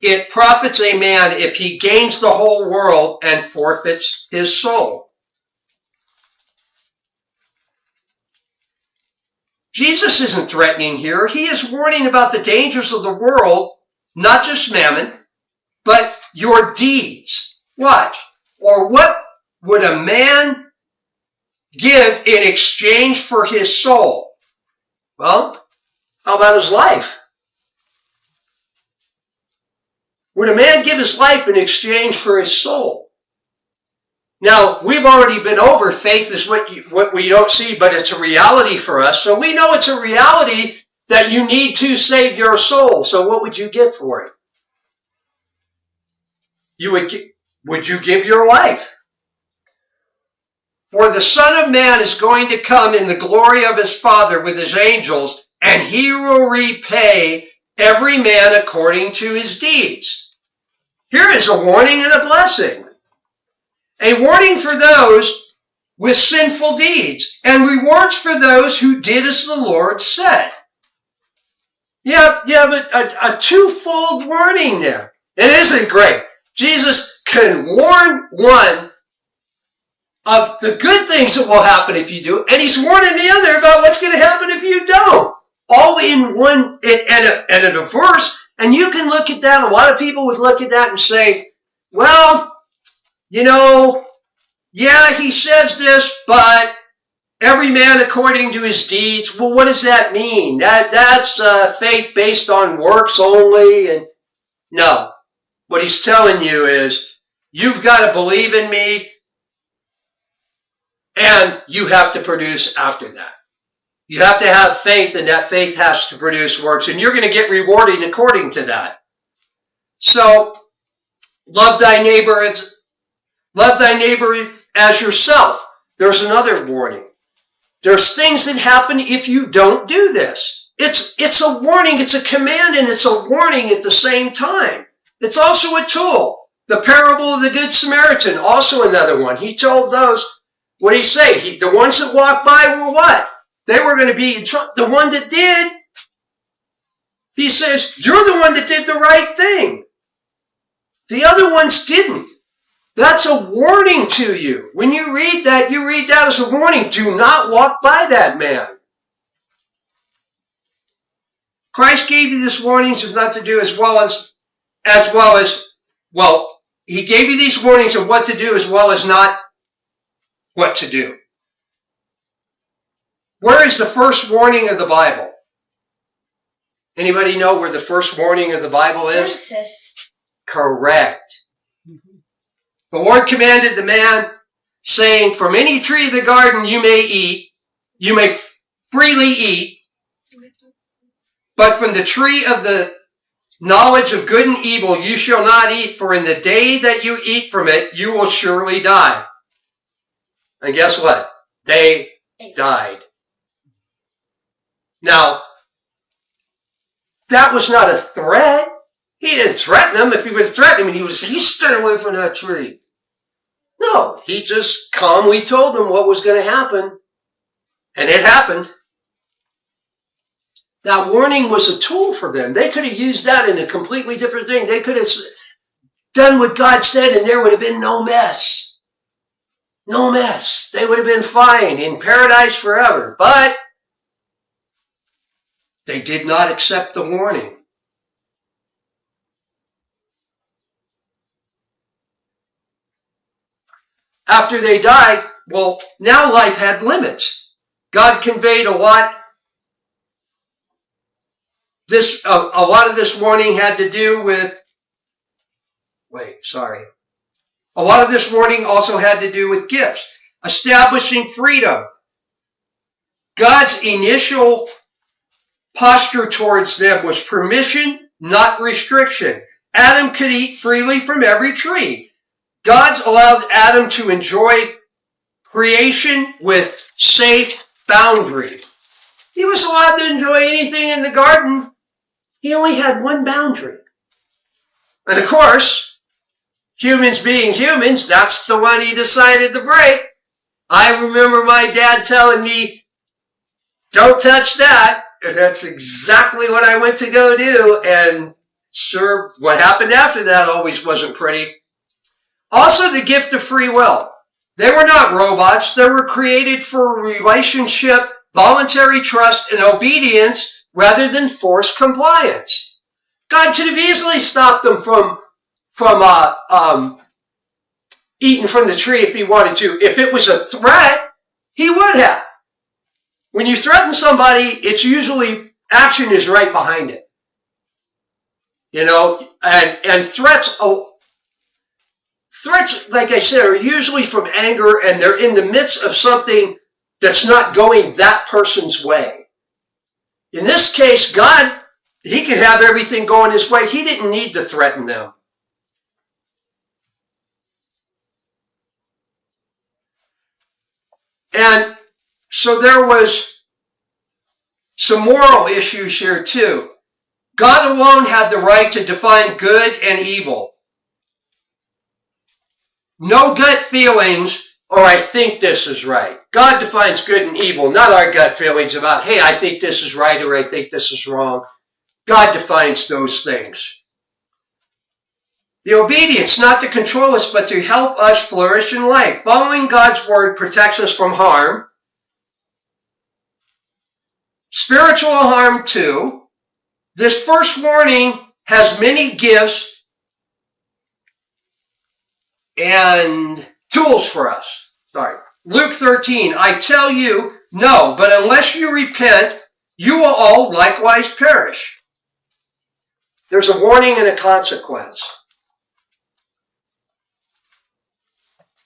it profits a man if he gains the whole world and forfeits his soul. Jesus isn't threatening here. He is warning about the dangers of the world, not just mammon, but your deeds. Watch. Or what would a man give in exchange for his soul? Well, how about his life? Would a man give his life in exchange for his soul? Now, we've already been over faith is what we don't see, but it's a reality for us. So we know it's a reality that you need to save your soul. So what would you give for it? Would you give your life? For the Son of Man is going to come in the glory of his Father with his angels, and he will repay every man according to his deeds. Here is a warning and a blessing. A warning for those with sinful deeds, and rewards for those who did as the Lord said. You have a twofold warning there. It isn't great. Jesus can warn one of the good things that will happen if you do, and he's warning the other about what's going to happen if you don't. All in one, and in a verse, and you can look at that. A lot of people would look at that and say, well, yeah, he says this, but every man according to his deeds. Well, what does that mean? That's faith based on works only. And no, what he's telling you is you've got to believe in me, and you have to produce after that. You have to have faith, and that faith has to produce works, and you're going to get rewarded according to that. So, love thy neighbor as yourself. There's another warning. There's things that happen if you don't do this. It's a warning, it's a command, and it's a warning at the same time. It's also a tool. The parable of the Good Samaritan, also another one. He told those, what did he say? The ones that walked by were what? They were going to be in trouble. The one that did, he says, you're the one that did the right thing. The other ones didn't. That's a warning to you. When you read that as a warning. Do not walk by that man. Christ gave you these warnings of not to do he gave you these warnings of what to do as well as not what to do. Where is the first warning of the Bible? Anybody know where the first warning of the Bible is? Genesis. Correct. The Lord commanded the man, saying, from any tree of the garden you may freely eat, but from the tree of the knowledge of good and evil you shall not eat, for in the day that you eat from it, you will surely die. And guess what? They died. Now, that was not a threat. He didn't threaten them. If he would threaten him, he'd stay away from that tree. No, he just calmly told them what was going to happen. And it happened. That warning was a tool for them. They could have used that in a completely different thing. They could have done what God said and there would have been no mess. No mess. They would have been fine in paradise forever. But they did not accept the warning. After they died, well, now life had limits. God conveyed a lot. A lot of this warning had to do with, A lot of this warning also had to do with gifts. Establishing freedom. God's initial posture towards them was permission, not restriction. Adam could eat freely from every tree. God allowed Adam to enjoy creation with safe boundary. He was allowed to enjoy anything in the garden. He only had one boundary. And of course, humans being humans, that's the one he decided to break. I remember my dad telling me, don't touch that. And that's exactly what I went to go do. And sure, what happened after that always wasn't pretty. Also, the gift of free will. They were not robots. They were created for relationship, voluntary trust, and obedience rather than forced compliance. God could have easily stopped them from eating from the tree if he wanted to. If it was a threat, he would have. When you threaten somebody, it's usually action is right behind it. And threats, like I said, are usually from anger and they're in the midst of something that's not going that person's way. In this case, God, he could have everything going his way. He didn't need to threaten them. And so there was some moral issues here too. God alone had the right to define good and evil. No gut feelings, or I think this is right. God defines good and evil, not our gut feelings about, hey, I think this is right or I think this is wrong. God defines those things. The obedience, not to control us, but to help us flourish in life. Following God's word protects us from harm. Spiritual harm too. This first warning has many gifts and tools for us. Luke 13, I tell you, no, but unless you repent, you will all likewise perish. There's a warning and a consequence.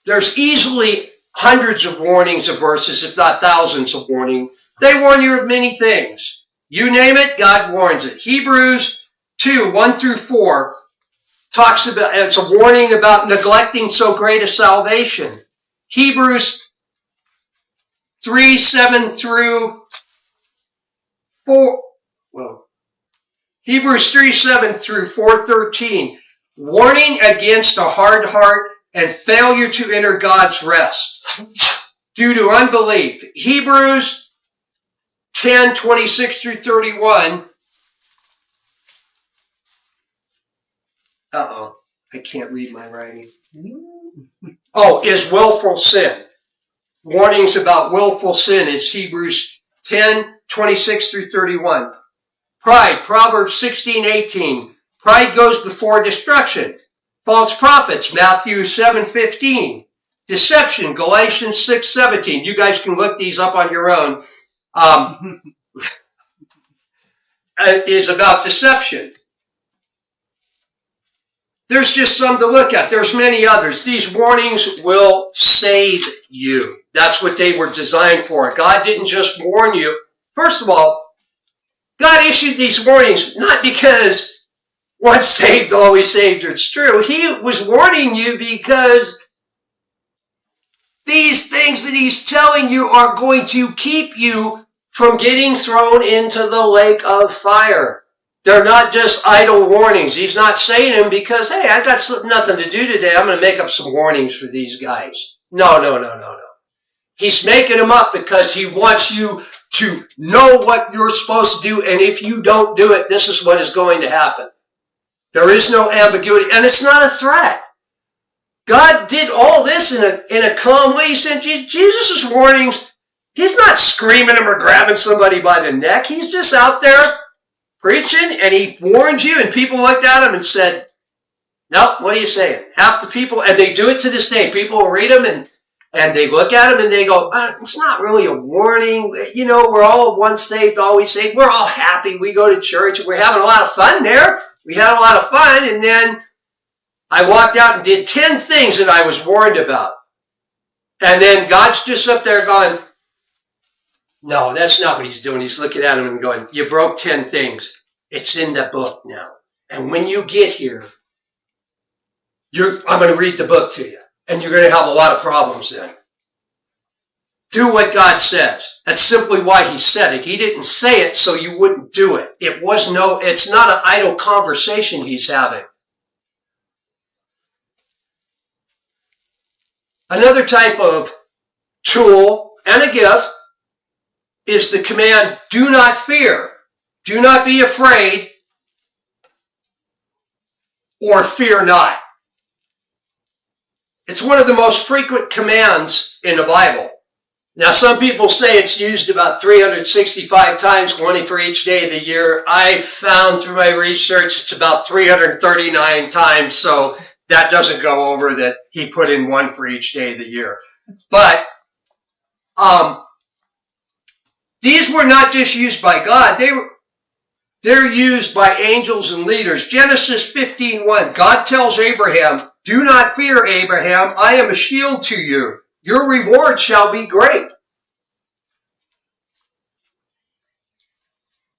There's easily hundreds of warnings of verses, if not thousands of warnings. They warn you of many things. You name it, God warns it. Hebrews 2, 1 through 4 talks about, it's a warning about neglecting so great a salvation. Hebrews 3, 7 through 4, Hebrews 3, 7 through 4:13, warning against a hard heart and failure to enter God's rest due to unbelief. Hebrews 10, 26 through 31. I can't read my writing. Is willful sin. Warnings about willful sin is Hebrews 10, 26 through 31. Pride, Proverbs 16, 18. Pride goes before destruction. False prophets, Matthew 7, 15. Deception, Galatians 6, 17. You guys can look these up on your own. Is about deception. There's just some to look at. There's many others. These warnings will save you. That's what they were designed for. God didn't just warn you. First of all, God issued these warnings not because once saved, always saved. It's true. He was warning you because these things that he's telling you are going to keep you from getting thrown into the lake of fire. They're not just idle warnings. He's not saying them because, hey, I got nothing to do today. I'm going to make up some warnings for these guys. No. He's making them up because he wants you to know what you're supposed to do. And if you don't do it, this is what is going to happen. There is no ambiguity. And it's not a threat. God did all this in a calm way. He sent Jesus' warnings. He's not screaming them or grabbing somebody by the neck. He's just out there preaching, and he warned you, and people looked at him and said, "No, what are you saying?" Half the people, and they do it to this day. People will read them, and they look at him, and they go, "It's not really a warning. You know, we're all once saved, always saved. We're all happy. We go to church. We're having a lot of fun there. We had a lot of fun, and then I walked out and did 10 things that I was warned about." And then God's just up there going, "No, that's not what he's doing." He's looking at him and going, "You broke 10 things. It's in the book now. And when you get here, I'm going to read the book to you. And you're going to have a lot of problems then. Do what God says." That's simply why he said it. He didn't say it so you wouldn't do it. It's not an idle conversation he's having. Another type of tool and a gift is the command, do not fear. Do not be afraid, or fear not. It's one of the most frequent commands in the Bible. Now, some people say it's used about 365 times, one for each day of the year. I found through my research it's about 339 times, so that doesn't go over that he put in one for each day of the year. But these were not just used by God. They're used by angels and leaders. Genesis 15:1, God tells Abraham, "Do not fear, Abraham. I am a shield to you. Your reward shall be great."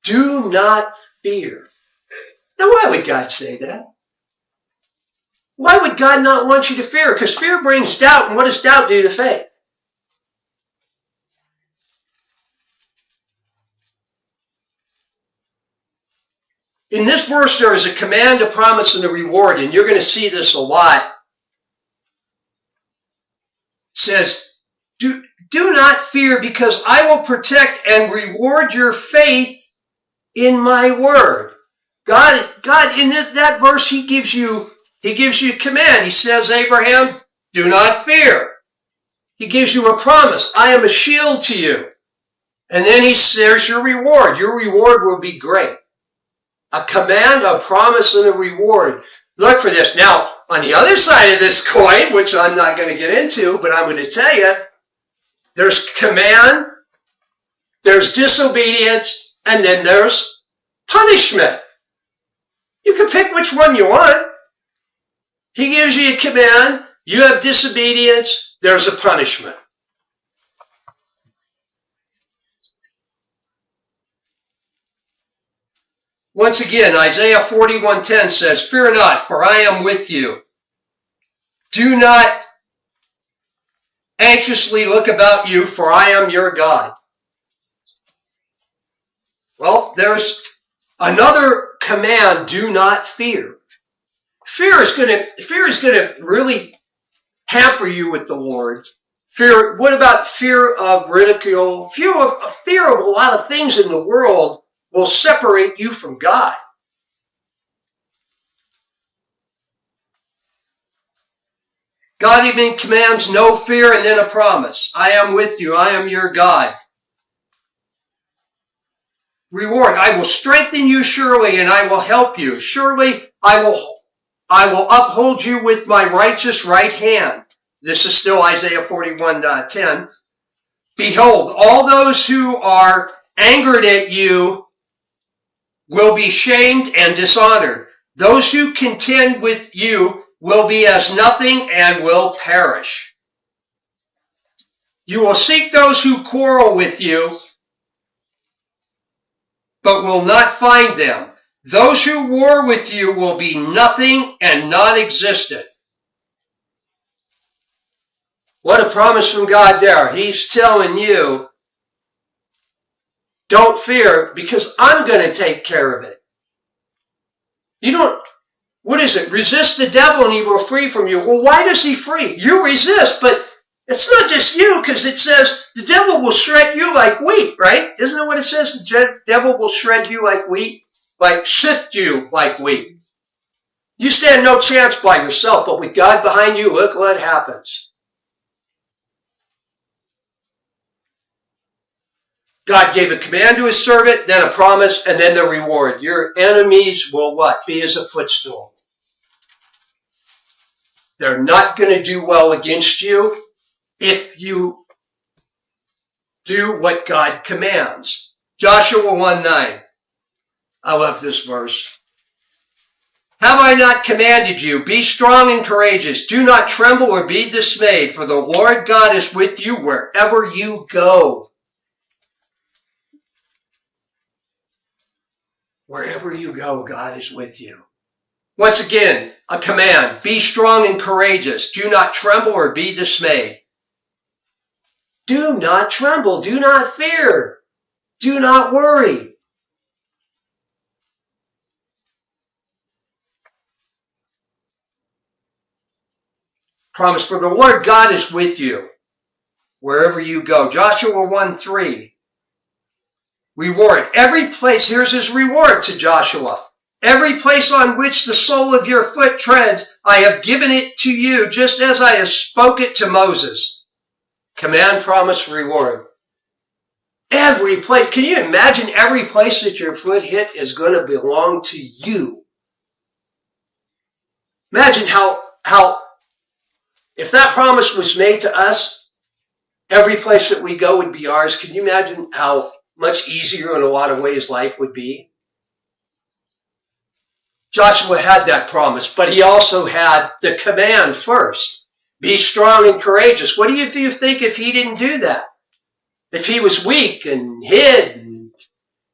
Do not fear. Now, why would God say that? Why would God not want you to fear? Because fear brings doubt, and what does doubt do to faith? In this verse, there is a command, a promise, and a reward, and you're going to see this a lot. It says, do not fear, because I will protect and reward your faith in my word. God, in that verse, he gives you a command. He says, Abraham, do not fear. He gives you a promise. I am a shield to you. And then there's your reward. Your reward will be great. A command, a promise, and a reward. Look for this. Now, on the other side of this coin, which I'm not going to get into, but I'm going to tell you, there's command, there's disobedience, and then there's punishment. You can pick which one you want. He gives you a command, you have disobedience, there's a punishment. Once again, Isaiah 41:10 says, "Fear not, for I am with you. Do not anxiously look about you, for I am your God." Well, there's another command, do not fear. Fear is going to really hamper you with the Lord. Fear. What about fear of ridicule? Fear of a lot of things in the world will separate you from God. God even commands no fear and then a promise. I am with you. I am your God. Reward. I will strengthen you surely, and I will help you. Surely I will uphold you with my righteous right hand. This is still Isaiah 41:10. Behold, all those who are angered at you will be shamed and dishonored. Those who contend with you will be as nothing and will perish. You will seek those who quarrel with you, but will not find them. Those who war with you will be nothing and non-existent. What a promise from God there. He's telling you, don't fear, because I'm going to take care of it. What is it? Resist the devil and he will flee from you. Well, why does he flee? You resist, but it's not just you, because it says the devil will shred you like wheat, right? Isn't that what it says? The devil will shred you like wheat, like sift you like wheat. You stand no chance by yourself, but with God behind you, look what happens. God gave a command to his servant, then a promise, and then the reward. Your enemies will what? Be as a footstool. They're not going to do well against you if you do what God commands. Joshua 1:9. I love this verse. Have I not commanded you? Be strong and courageous. Do not tremble or be dismayed, for the Lord God is with you wherever you go. Wherever you go, God is with you. Once again, a command. Be strong and courageous. Do not tremble or be dismayed. Do not tremble. Do not fear. Do not worry. Promise, for the Lord God is with you wherever you go. Joshua 1:3. Reward. Every place, here's his reward to Joshua. Every place on which the sole of your foot treads, I have given it to you, just as I have spoke it to Moses. Command, promise, reward. Every place. Can you imagine every place that your foot hit is going to belong to you? Imagine how if that promise was made to us, every place that we go would be ours. Can you imagine how much easier in a lot of ways life would be? Joshua had that promise, but he also had the command first. Be strong and courageous. What do you think if he didn't do that? If he was weak and hid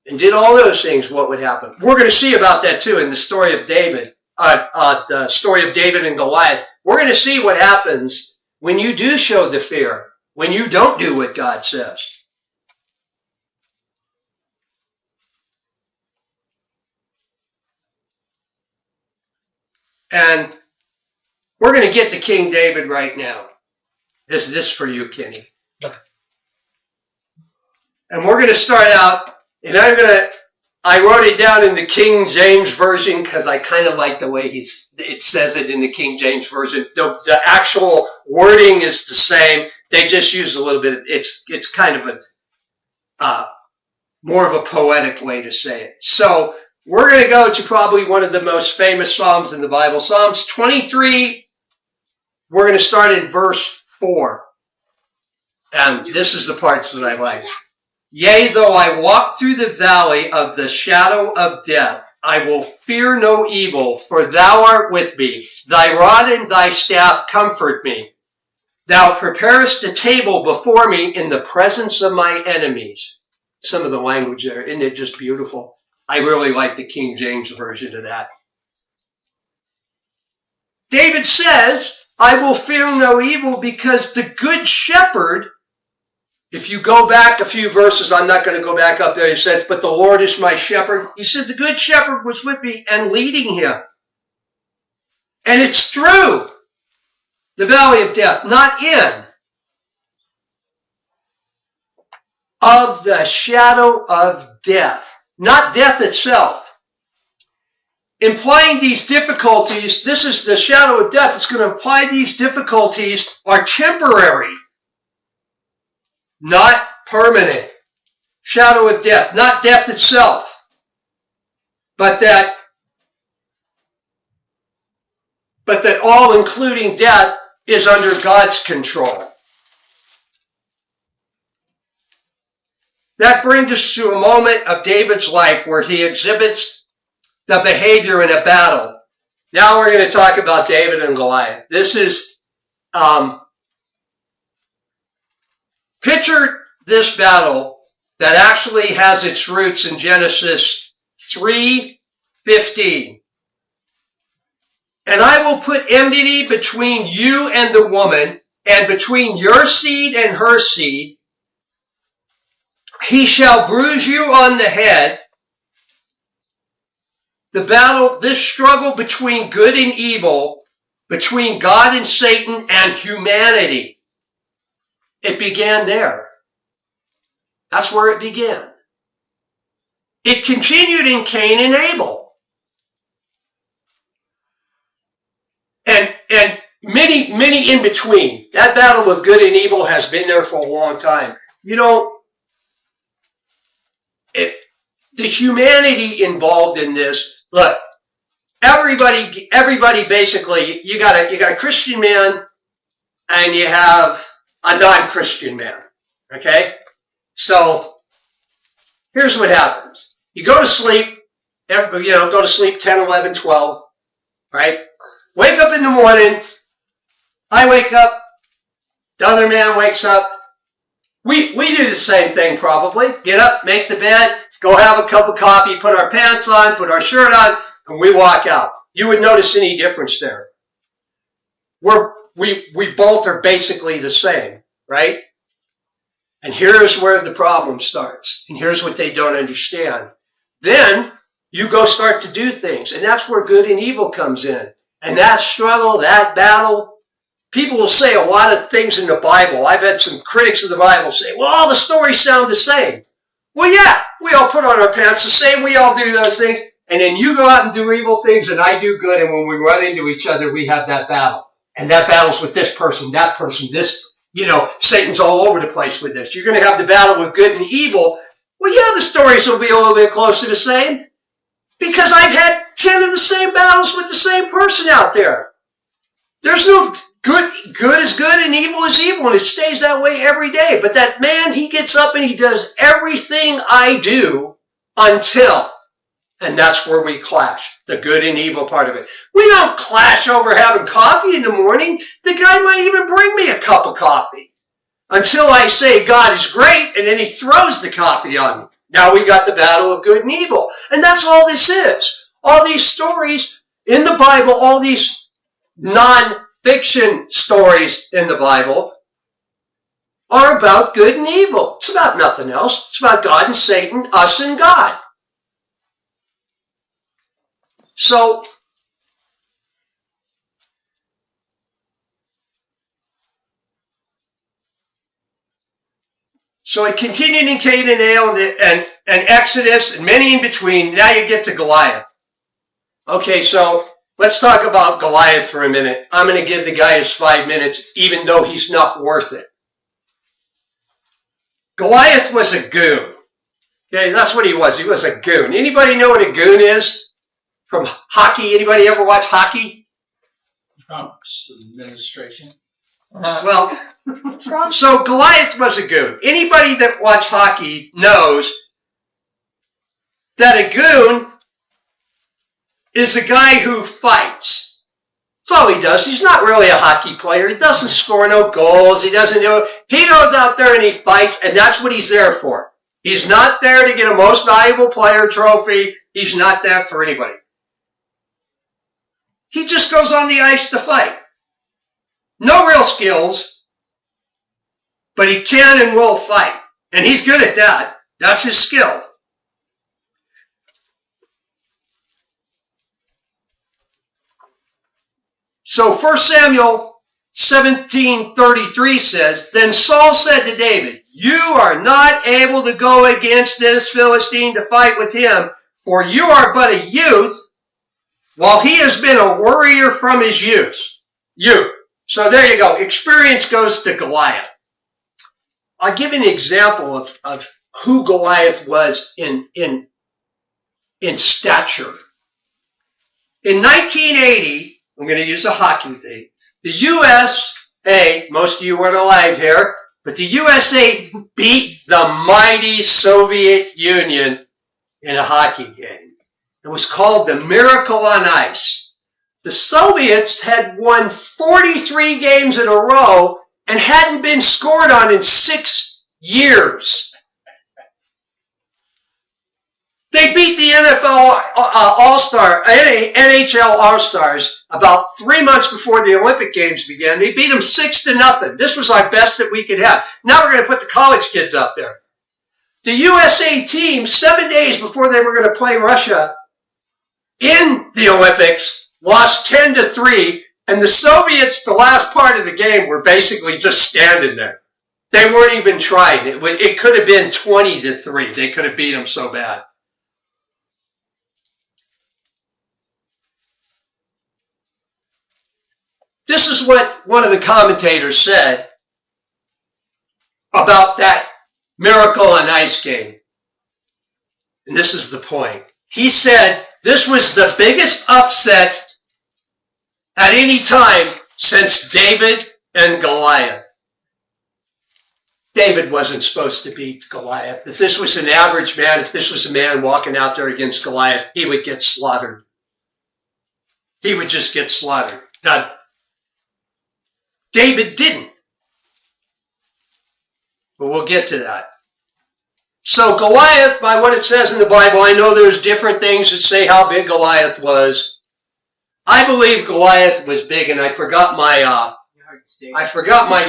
and did all those things, what would happen? We're going to see about that too in the story of David, the story of David and Goliath. We're going to see what happens when you do show the fear, when you don't do what God says. And we're going to get to King David right now. This is for you, Kenny. And we're going to start out, and I wrote it down in the King James Version because I kind of like the way it says it in the King James Version. The actual wording is the same. They just use a little bit. It's kind of more of a poetic way to say it. So we're going to go to probably one of the most famous Psalms in the Bible. Psalms 23. We're going to start in verse 4. And this is the parts that I like. Yea, though I walk through the valley of the shadow of death, I will fear no evil, for thou art with me. Thy rod and thy staff comfort me. Thou preparest a table before me in the presence of my enemies. Some of the language there, isn't it just beautiful? I really like the King James Version of that. David says, I will fear no evil because the good shepherd, if you go back a few verses, I'm not going to go back up there, he says, but the Lord is my shepherd. He says the good shepherd was with me and leading him. And it's through the valley of death, not in, of the shadow of death. Not death itself. Implying these difficulties, this is the shadow of death. It's going to imply these difficulties are temporary, not permanent. Shadow of death, not death itself, but that all including death is under God's control. That brings us to a moment of David's life where he exhibits the behavior in a battle. Now we're going to talk about David and Goliath. This is, picture this battle that actually has its roots in Genesis 3:15. And I will put enmity between you and the woman, and between your seed and her seed. He shall bruise you on the head, the battle, this struggle between good and evil, between God and Satan and humanity, it began there. That's where it began. It continued in Cain and Abel. And many in between. That battle of good and evil has been there for a long time. You know, the humanity involved in this, look, everybody basically, you got a Christian man and you have a non-Christian man. Okay? So here's what happens. You go to sleep, go to sleep 10, 11, 12, right? Wake up in the morning. I wake up. The other man wakes up. We do the same thing probably. Get up, make the bed, go have a cup of coffee, put our pants on, put our shirt on, and we walk out. You would notice any difference there. We both are basically the same, right? And here's where the problem starts. And here's what they don't understand. Then you go start to do things. And that's where good and evil comes in. And that struggle, that battle, people will say a lot of things in the Bible. I've had some critics of the Bible say, well, all the stories sound the same. Well, yeah, we all put on our pants the same. We all do those things. And then you go out and do evil things and I do good. And when we run into each other, we have that battle. And that battle's with this person, that person, this, Satan's all over the place with this. You're going to have the battle with good and evil. Well, yeah, the stories will be a little bit close to the same. Because I've had 10 of the same battles with the same person out there. There's no good is good and evil is evil, and it stays that way every day. But that man, he gets up and he does everything I do until, and that's where we clash, the good and evil part of it. We don't clash over having coffee in the morning. The guy might even bring me a cup of coffee until I say God is great, and then he throws the coffee on me. Now we got the battle of good and evil. And that's all this is. All these stories in the Bible, all these non-fiction stories in the Bible are about good and evil. It's about nothing else. It's about God and Satan, us and God. So it continued in Cain and Abel and Exodus and many in between. Now you get to Goliath. Okay, so let's talk about Goliath for a minute. I'm going to give the guy his 5 minutes, even though he's not worth it. Goliath was a goon. Okay, that's what he was. He was a goon. Anybody know what a goon is? From hockey? Anybody ever watch hockey? Trump's administration. Well, so Goliath was a goon. Anybody that watched hockey knows that a goon is a guy who fights. That's all he does. He's not really a hockey player. He doesn't score no goals. He doesn't do it. He goes out there and he fights, and that's what he's there for. He's not there to get a most valuable player trophy. He's not that for anybody. He just goes on the ice to fight. No real skills, but he can and will fight. And he's good at that. That's his skill. So 1 Samuel 17:33 says, Then Saul said to David, You are not able to go against this Philistine to fight with him, for you are but a youth, while he has been a warrior from his youth. So there you go. Experience goes to Goliath. I'll give you an example of who Goliath was in stature. In 1980, I'm going to use a hockey thing. The USA, most of you weren't alive here, but the USA beat the mighty Soviet Union in a hockey game. It was called the Miracle on Ice. The Soviets had won 43 games in a row and hadn't been scored on in 6 years. They beat the NFL NHL All-Stars about 3 months before the Olympic Games began. They beat them 6-0. This was our best that we could have. Now we're going to put the college kids out there. The USA team, 7 days before they were going to play Russia, in the Olympics, lost 10-3, and the Soviets, the last part of the game, were basically just standing there. They weren't even trying. It could have been 20-3. They could have beat them so bad. This is what one of the commentators said about that Miracle on Ice game. And this is the point. He said this was the biggest upset at any time since David and Goliath. David wasn't supposed to beat Goliath. If this was an average man, if this was a man walking out there against Goliath, he would get slaughtered. He would just get slaughtered. Now, David didn't. But we'll get to that. So Goliath, by what it says in the Bible, I know there's different things that say how big Goliath was. I believe Goliath was big, and I forgot my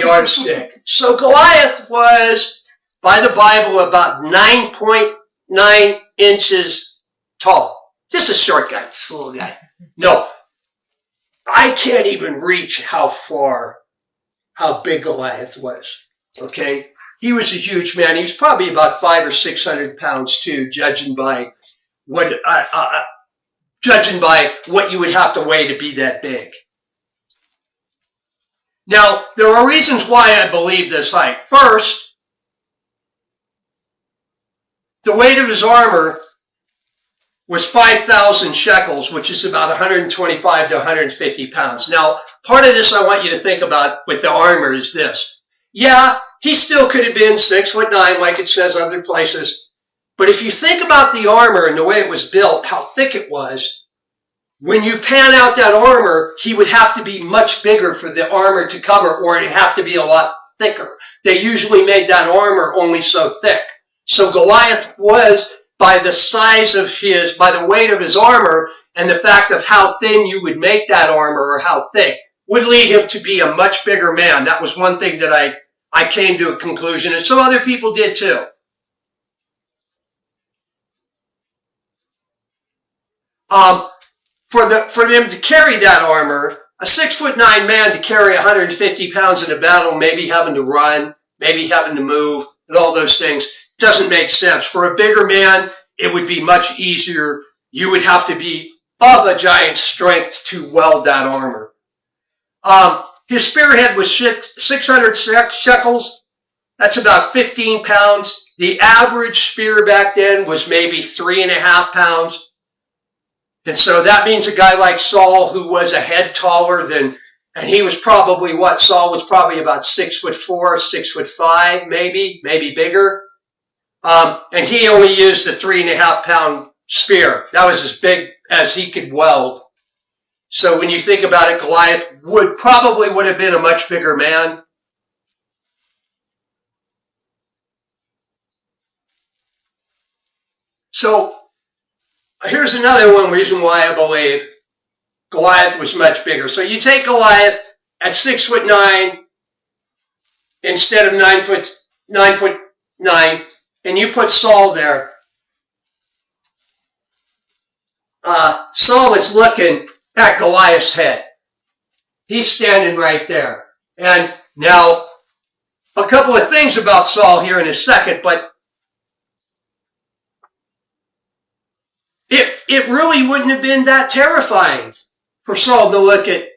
yardstick. So Goliath was, by the Bible, about 9.9 inches tall. Just a short guy, just a little guy. No, I can't even reach how big Goliath was. Okay? He was a huge man. He was probably about 500 or 600 pounds too, judging by what you would have to weigh to be that big. Now, there are reasons why I believe this height. First, the weight of his armor was 5,000 shekels, which is about 125 to 150 pounds. Now, part of this I want you to think about with the armor is this. Yeah, he still could have been 6'9", like it says other places. But if you think about the armor and the way it was built, how thick it was, when you pan out that armor, he would have to be much bigger for the armor to cover, or it'd have to be a lot thicker. They usually made that armor only so thick. So Goliath was, by the size of by the weight of his armor, and the fact of how thin you would make that armor, or how thick, would lead him to be a much bigger man. That was one thing that I came to a conclusion, and some other people did too. For them to carry that armor, a 6'9" man to carry 150 pounds in a battle, maybe having to run, maybe having to move, and all those things, doesn't make sense. For a bigger man, it would be much easier. You would have to be of a giant strength to weld that armor. His spearhead was 600 shekels. That's about 15 pounds. The average spear back then was maybe 3.5 pounds. And so that means a guy like Saul, who was a head taller than, and he was probably Saul was probably about 6'4", 6'5", maybe bigger. And he only used a 3.5 pound spear. That was as big as he could weld. So when you think about it, Goliath probably would have been a much bigger man. So here's another reason why I believe Goliath was much bigger. So you take Goliath at 6'9" instead of 9'9", and you put Saul there. Saul is looking at Goliath's head. He's standing right there. And now, a couple of things about Saul here in a second, but it really wouldn't have been that terrifying for Saul to look at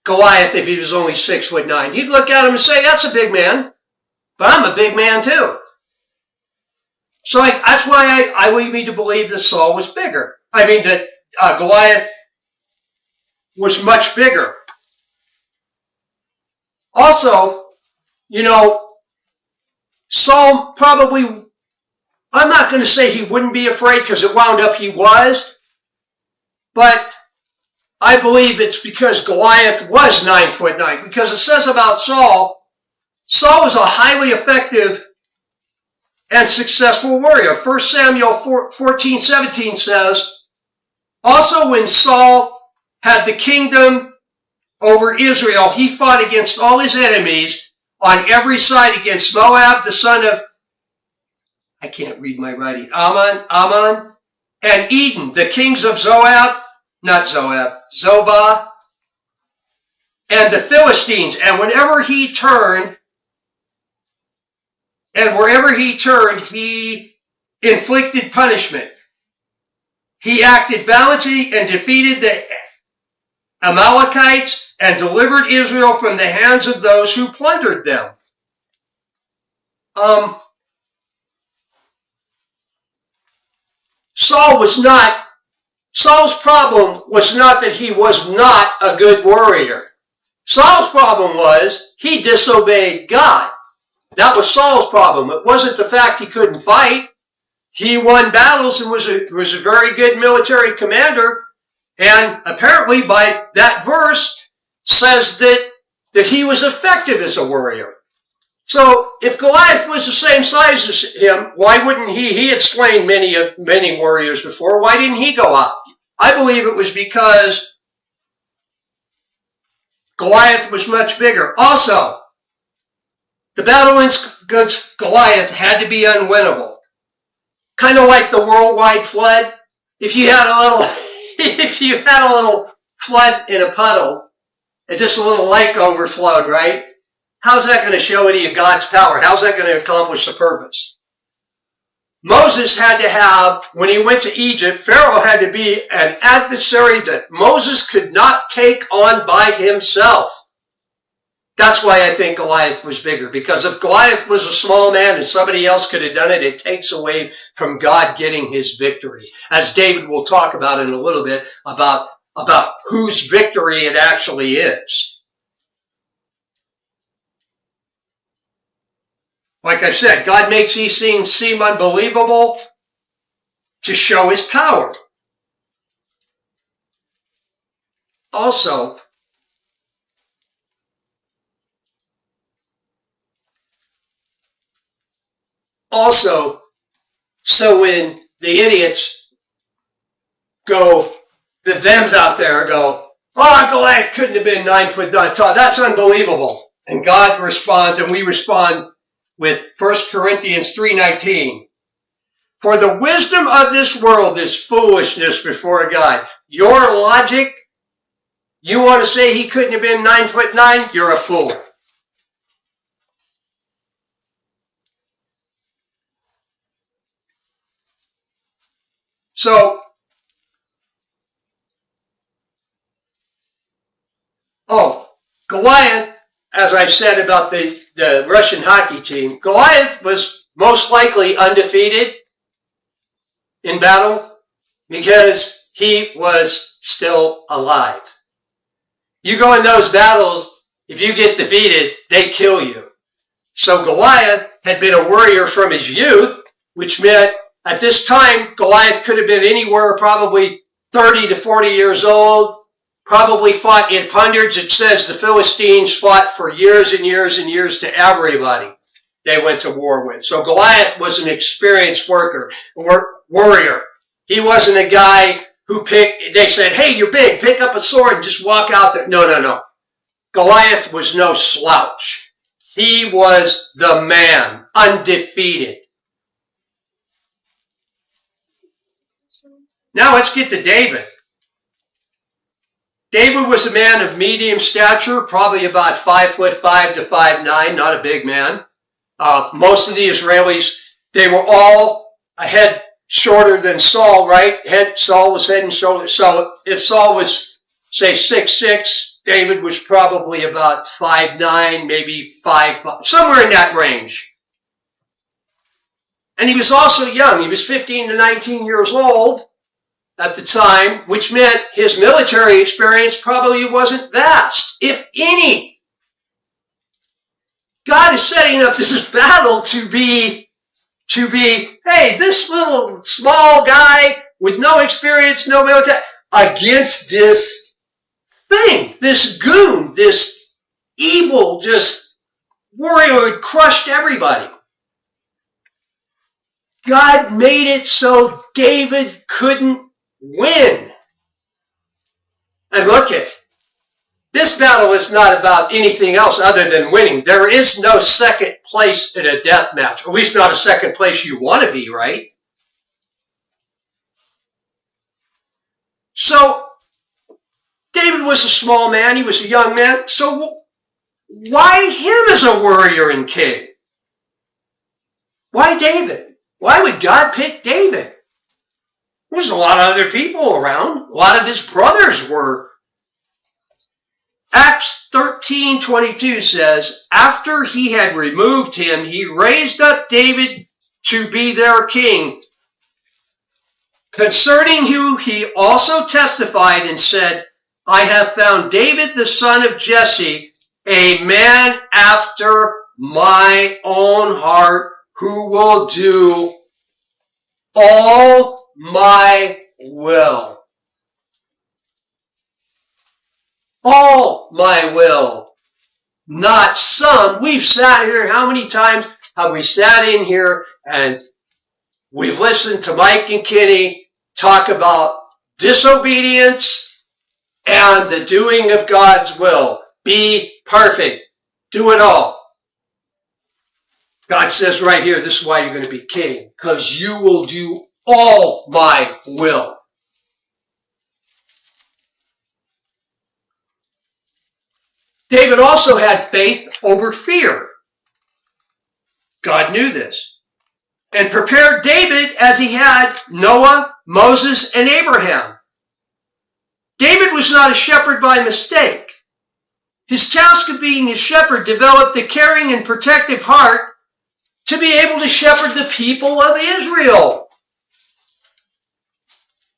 Goliath if he was only 6'9". He'd look at him and say, that's a big man, but I'm a big man too. So that's why I lead me to believe that Saul was bigger. I mean, that Goliath was much bigger. Also, Saul probably, I'm not going to say he wouldn't be afraid, because it wound up he was, but I believe it's because Goliath was 9'9", because it says about Saul was a highly effective and successful warrior. 1 Samuel 14:17 says, also when Saul had the kingdom over Israel, he fought against all his enemies on every side, against Moab, the son of, I can't read my writing, Ammon, and Edom, the kings of Zoab, not Zoab, Zobah, and the Philistines. And whenever he turned, and wherever he turned, he inflicted punishment. He acted valiantly and defeated the Amalekites and delivered Israel from the hands of those who plundered them. Saul's problem was not that he was not a good warrior. Saul's problem was he disobeyed God. That was Saul's problem. It wasn't the fact he couldn't fight. He won battles and was a very good military commander. And apparently by that verse says that he was effective as a warrior. So if Goliath was the same size as him, why wouldn't he? He had slain many warriors before. Why didn't he go out? I believe it was because Goliath was much bigger. Also, the battle against Goliath had to be unwinnable. Kind of like the worldwide flood. If you had a little flood in a puddle, and just a little lake overflowed, right? How's that going to show any of God's power? How's that going to accomplish the purpose? Moses had to have, when he went to Egypt, Pharaoh had to be an adversary that Moses could not take on by himself. That's why I think Goliath was bigger. Because if Goliath was a small man and somebody else could have done it, it takes away from God getting his victory. As David will talk about in a little bit, about whose victory it actually is. Like I said, God makes these things seem unbelievable to show his power. Also, so when the idiots go, the thems out there go, oh, Goliath couldn't have been 9 foot tall. That's unbelievable. And God responds, and we respond with 1 Corinthians 3:19. For the wisdom of this world is foolishness before God. Your logic, you want to say he couldn't have been 9'9"? You're a fool. So, Goliath, as I said about the Russian hockey team, Goliath was most likely undefeated in battle because he was still alive. You go in those battles, if you get defeated, they kill you. So Goliath had been a warrior from his youth, which meant at this time, Goliath could have been anywhere probably 30 to 40 years old, probably fought in hundreds. It says the Philistines fought for years and years and years to everybody they went to war with. So Goliath was an experienced warrior. He wasn't a guy who they said, hey, you're big, pick up a sword and just walk out there. No. Goliath was no slouch. He was the man, undefeated. Now let's get to David. David was a man of medium stature, probably about 5'5" to 5'9", not a big man. Most of the Israelis, they were all a head shorter than Saul, right? Saul was head and shoulders. So if Saul was, say, 6'6", David was probably about 5'9", maybe 5'5", somewhere in that range. And he was also young. He was 15 to 19 years old at the time, which meant his military experience probably wasn't vast, if any. God is setting up this battle to be, hey, this little small guy with no experience, no military, against this thing, this goon, this evil, just warrior who had crushed everybody. God made it so David couldn't win. And look at this battle is not about anything else other than winning. There is no second place in a death match. At least not a second place you want to be, right? So David was a small man. He was a young man. So why him as a warrior and king? Why David? Why would God pick David? There's a lot of other people around. A lot of his brothers were. Acts 13:22 says, after he had removed him, he raised up David to be their king, concerning who he also testified and said, I have found David the son of Jesse, a man after my own heart, who will do all my will. All my will. Not some. We've sat here, how many times have we sat in here and we've listened to Mike and Kenny talk about disobedience and the doing of God's will. Be perfect. Do it all. God says right here, this is why you're going to be king, because you will do all my will. David also had faith over fear. God knew this and prepared David as he had Noah, Moses, and Abraham. David was not a shepherd by mistake. His task of being a shepherd developed a caring and protective heart to be able to shepherd the people of Israel.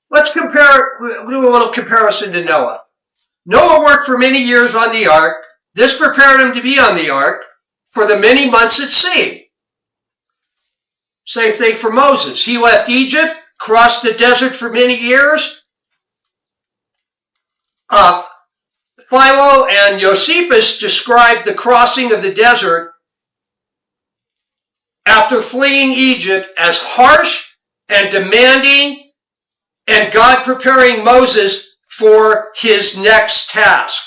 Let's do a little comparison to Noah. Noah worked for many years on the ark. This prepared him to be on the ark for the many months at sea. Same thing for Moses. He left Egypt, crossed the desert for many years. Philo and Josephus described the crossing of the desert after fleeing Egypt as harsh and demanding, and God preparing Moses for his next task.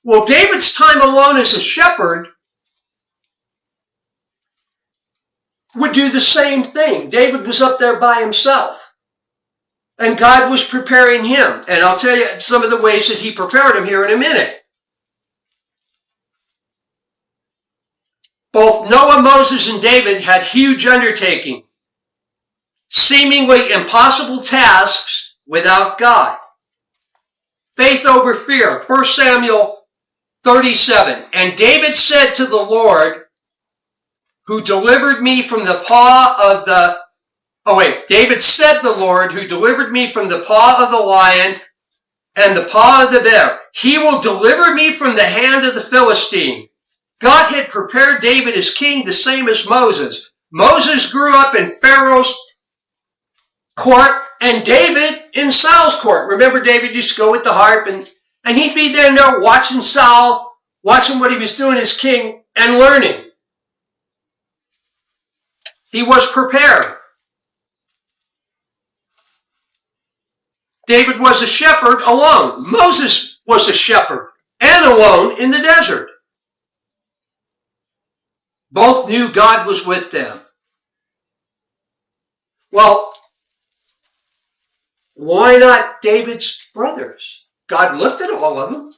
Well, David's time alone as a shepherd would do the same thing. David was up there by himself, and God was preparing him. And I'll tell you some of the ways that he prepared him here in a minute. Both Noah, Moses, and David had huge undertakings, seemingly impossible tasks without God. Faith over fear. 1 Samuel 37. And David said to the Lord, who delivered me from the paw of the... David said the Lord, who delivered me from the paw of the lion and the paw of the bear. He will deliver me from the hand of the Philistine. God had prepared David as king the same as Moses. Moses grew up in Pharaoh's court and David in Saul's court. Remember, David used to go with the harp and he'd be there watching Saul, watching what he was doing as king and learning. He was prepared. David was a shepherd alone. Moses was a shepherd and alone in the desert. Both knew God was with them. Well, why not David's brothers? God looked at all of them.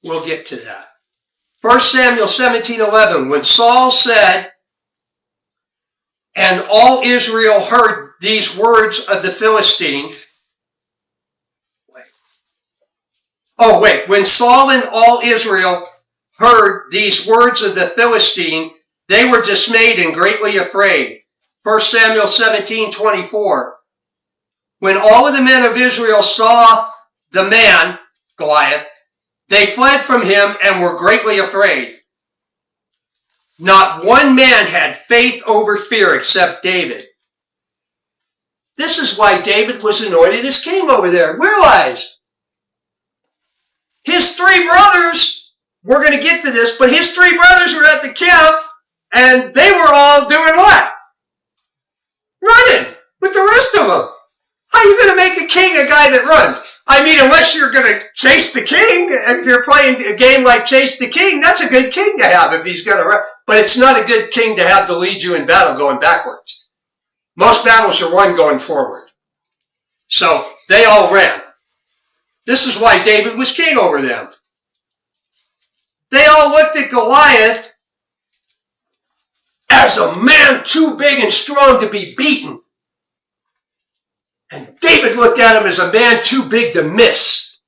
We'll get to that. 1 Samuel 17:11, when Saul said, and all Israel heard these words of the Philistine. When Saul and all Israel heard these words of the Philistine, they were dismayed and greatly afraid. 1 Samuel 17:24. When all of the men of Israel saw the man, Goliath, they fled from him and were greatly afraid. Not one man had faith over fear except David. This is why David was anointed as king over there. Realize, his three brothers, we're going to get to this, but his three brothers were at the camp and they were all doing what? Running with the rest of them. How are you going to make a king a guy that runs? I mean, unless you're going to chase the king, if you're playing a game like Chase the King, that's a good king to have if he's going to run. But it's not a good king to have to lead you in battle going backwards. Most battles are won going forward. So they all ran. This is why David was king over them. They all looked at Goliath as a man too big and strong to be beaten. And David looked at him as a man too big to miss.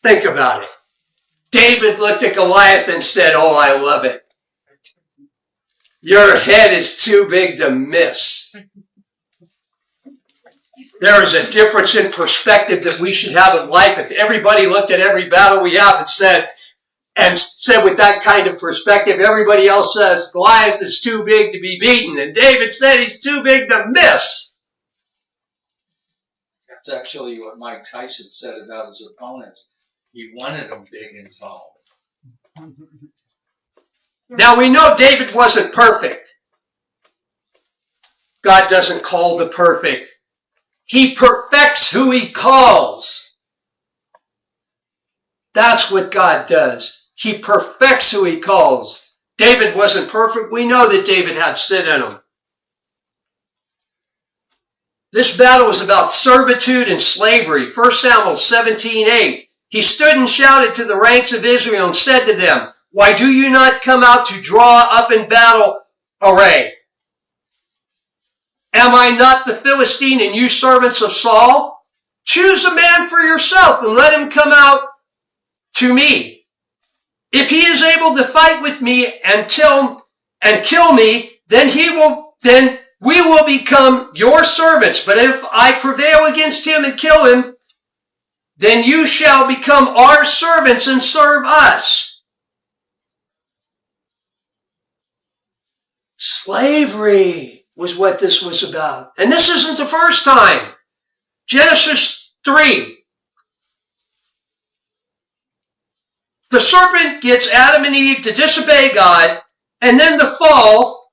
Think about it. David looked at Goliath and said, oh, I love it. Your head is too big to miss. There is a difference in perspective that we should have in life. If everybody looked at every battle we have and said with that kind of perspective, everybody else says Goliath is too big to be beaten, and David said he's too big to miss. That's actually what Mike Tyson said about his opponents. He wanted them big and tall. Now we know David wasn't perfect. God doesn't call the perfect. He perfects who he calls. That's what God does. He perfects who he calls. David wasn't perfect. We know that David had sin in him. This battle was about servitude and slavery. 1 Samuel 17:8. He stood and shouted to the ranks of Israel and said to them, why do you not come out to draw up in battle array? Am I not the Philistine and you servants of Saul? Choose a man for yourself and let him come out to me. If he is able to fight with me and kill me, then we will become your servants. But if I prevail against him and kill him, then you shall become our servants and serve us. Slavery was what this was about. And this isn't the first time. Genesis 3. The serpent gets Adam and Eve to disobey God, and then the fall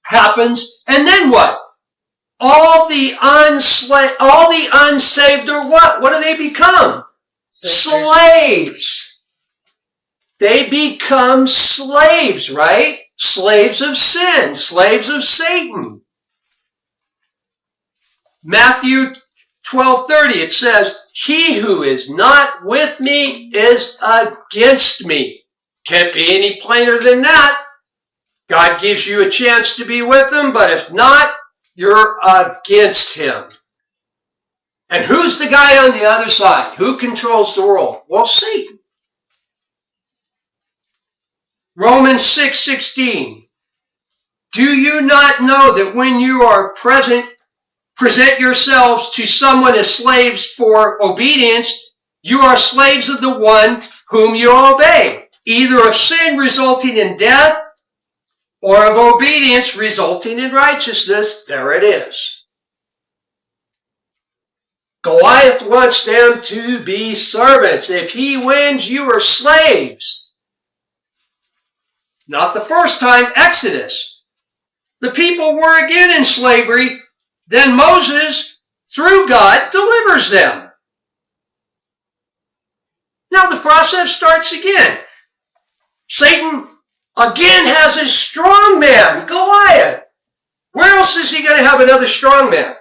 happens, and then what? All the unsaved are what? What do they become? Slaves. They become slaves, right? Slaves of sin, slaves of Satan. Matthew 12:30, it says, he who is not with me is against me. Can't be any plainer than that. God gives you a chance to be with him, but if not, you're against him. And who's the guy on the other side? Who controls the world? Well, Satan. Romans 6:16. Do you not know that when you are present yourselves to someone as slaves for obedience, you are slaves of the one whom you obey, either of sin resulting in death or of obedience resulting in righteousness? There it is. Goliath wants them to be servants. If he wins, you are slaves. Not the first time, Exodus. The people were again in slavery. Then Moses, through God, delivers them. Now the process starts again. Satan again has his strong man, Goliath. Where else is he going to have another strong man?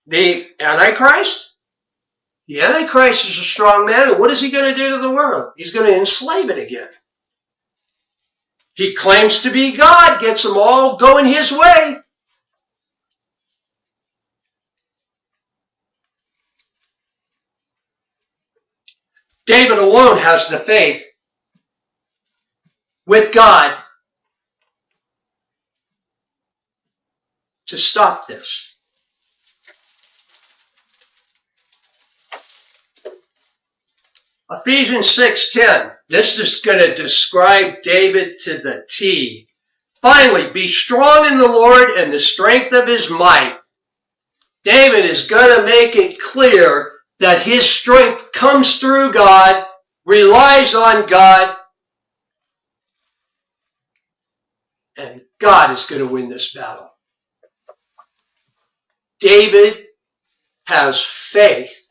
The Antichrist? The Antichrist is a strong man, and what is he going to do to the world? He's going to enslave it again. He claims to be God, gets them all going his way. David alone has the faith with God to stop this. Ephesians 6:10. This is going to describe David to the T. Finally, be strong in the Lord and the strength of his might. David is going to make it clear that his strength comes through God, relies on God, and God is going to win this battle. David has faith.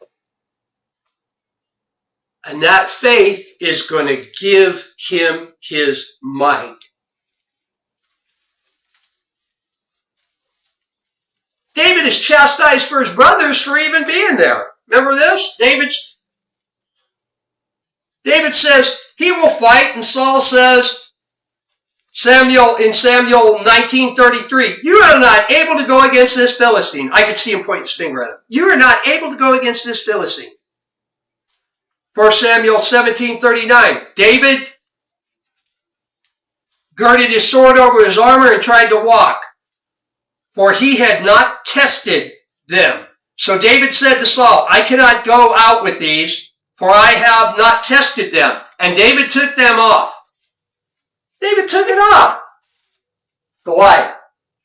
And that faith is going to give him his might. David is chastised for his brothers for even being there. Remember this? David says he will fight, and Saul says, in Samuel 19:33, you are not able to go against this Philistine. I could see him pointing his finger at him. You are not able to go against this Philistine. 1 Samuel 17:39, David girded his sword over his armor and tried to walk, for he had not tested them. So David said to Saul, I cannot go out with these, for I have not tested them. And David took them off. David took it off. Goliath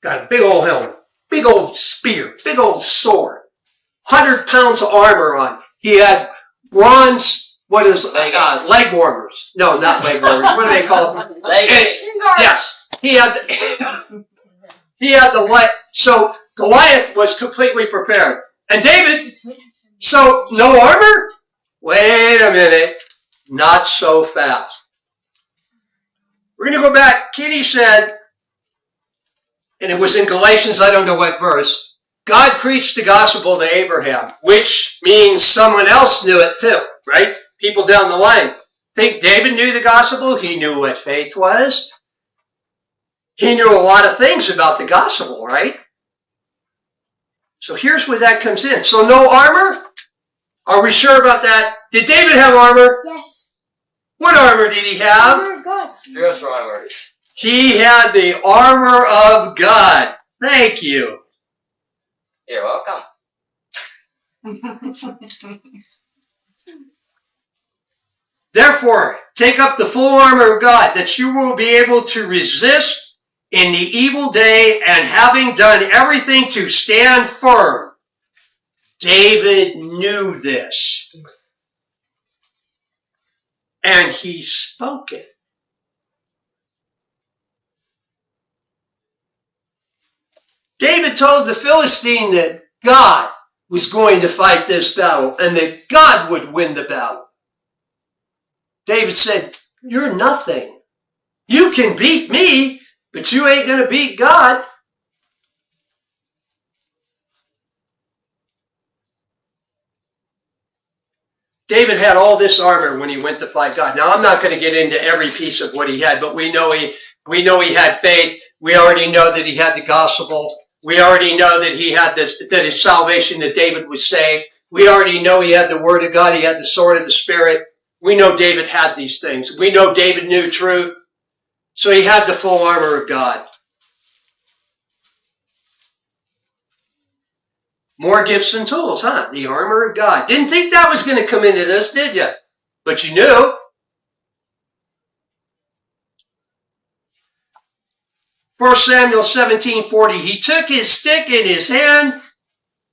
got a big old helmet, big old spear, big old sword, 100 pounds of armor on. He had bronze, leg warmers. No, not leg warmers. What do they call them? Yes. He had the leg. So Goliath was completely prepared. And David, so no armor? Wait a minute. Not so fast. We're going to go back. Kitty said, and it was in Galatians, I don't know what verse, God preached the gospel to Abraham, which means someone else knew it too, right? People down the line. Think David knew the gospel? He knew what faith was. He knew a lot of things about the gospel, right? So here's where that comes in. So no armor? Are we sure about that? Did David have armor? Yes. What armor did he have? Armor of God. Spiritual armor. He had the armor of God. Thank you. You're welcome. Therefore, take up the full armor of God, that you will be able to resist in the evil day, and having done everything to stand firm. David knew this. And he spoke it. David told the Philistine that God was going to fight this battle and that God would win the battle. David said, you're nothing. You can beat me, but you ain't going to beat God. David had all this armor when he went to fight God. Now, I'm not going to get into every piece of what he had, but we know he had faith. We already know that he had the gospel. We already know that he had this, that his salvation, that David was saved. We already know he had the word of God. He had the sword of the Spirit. We know David had these things. We know David knew truth. So he had the full armor of God. More gifts and tools, huh? The armor of God. Didn't think that was going to come into this, did you? But you knew. 1 Samuel 17:40. He took his stick in his hand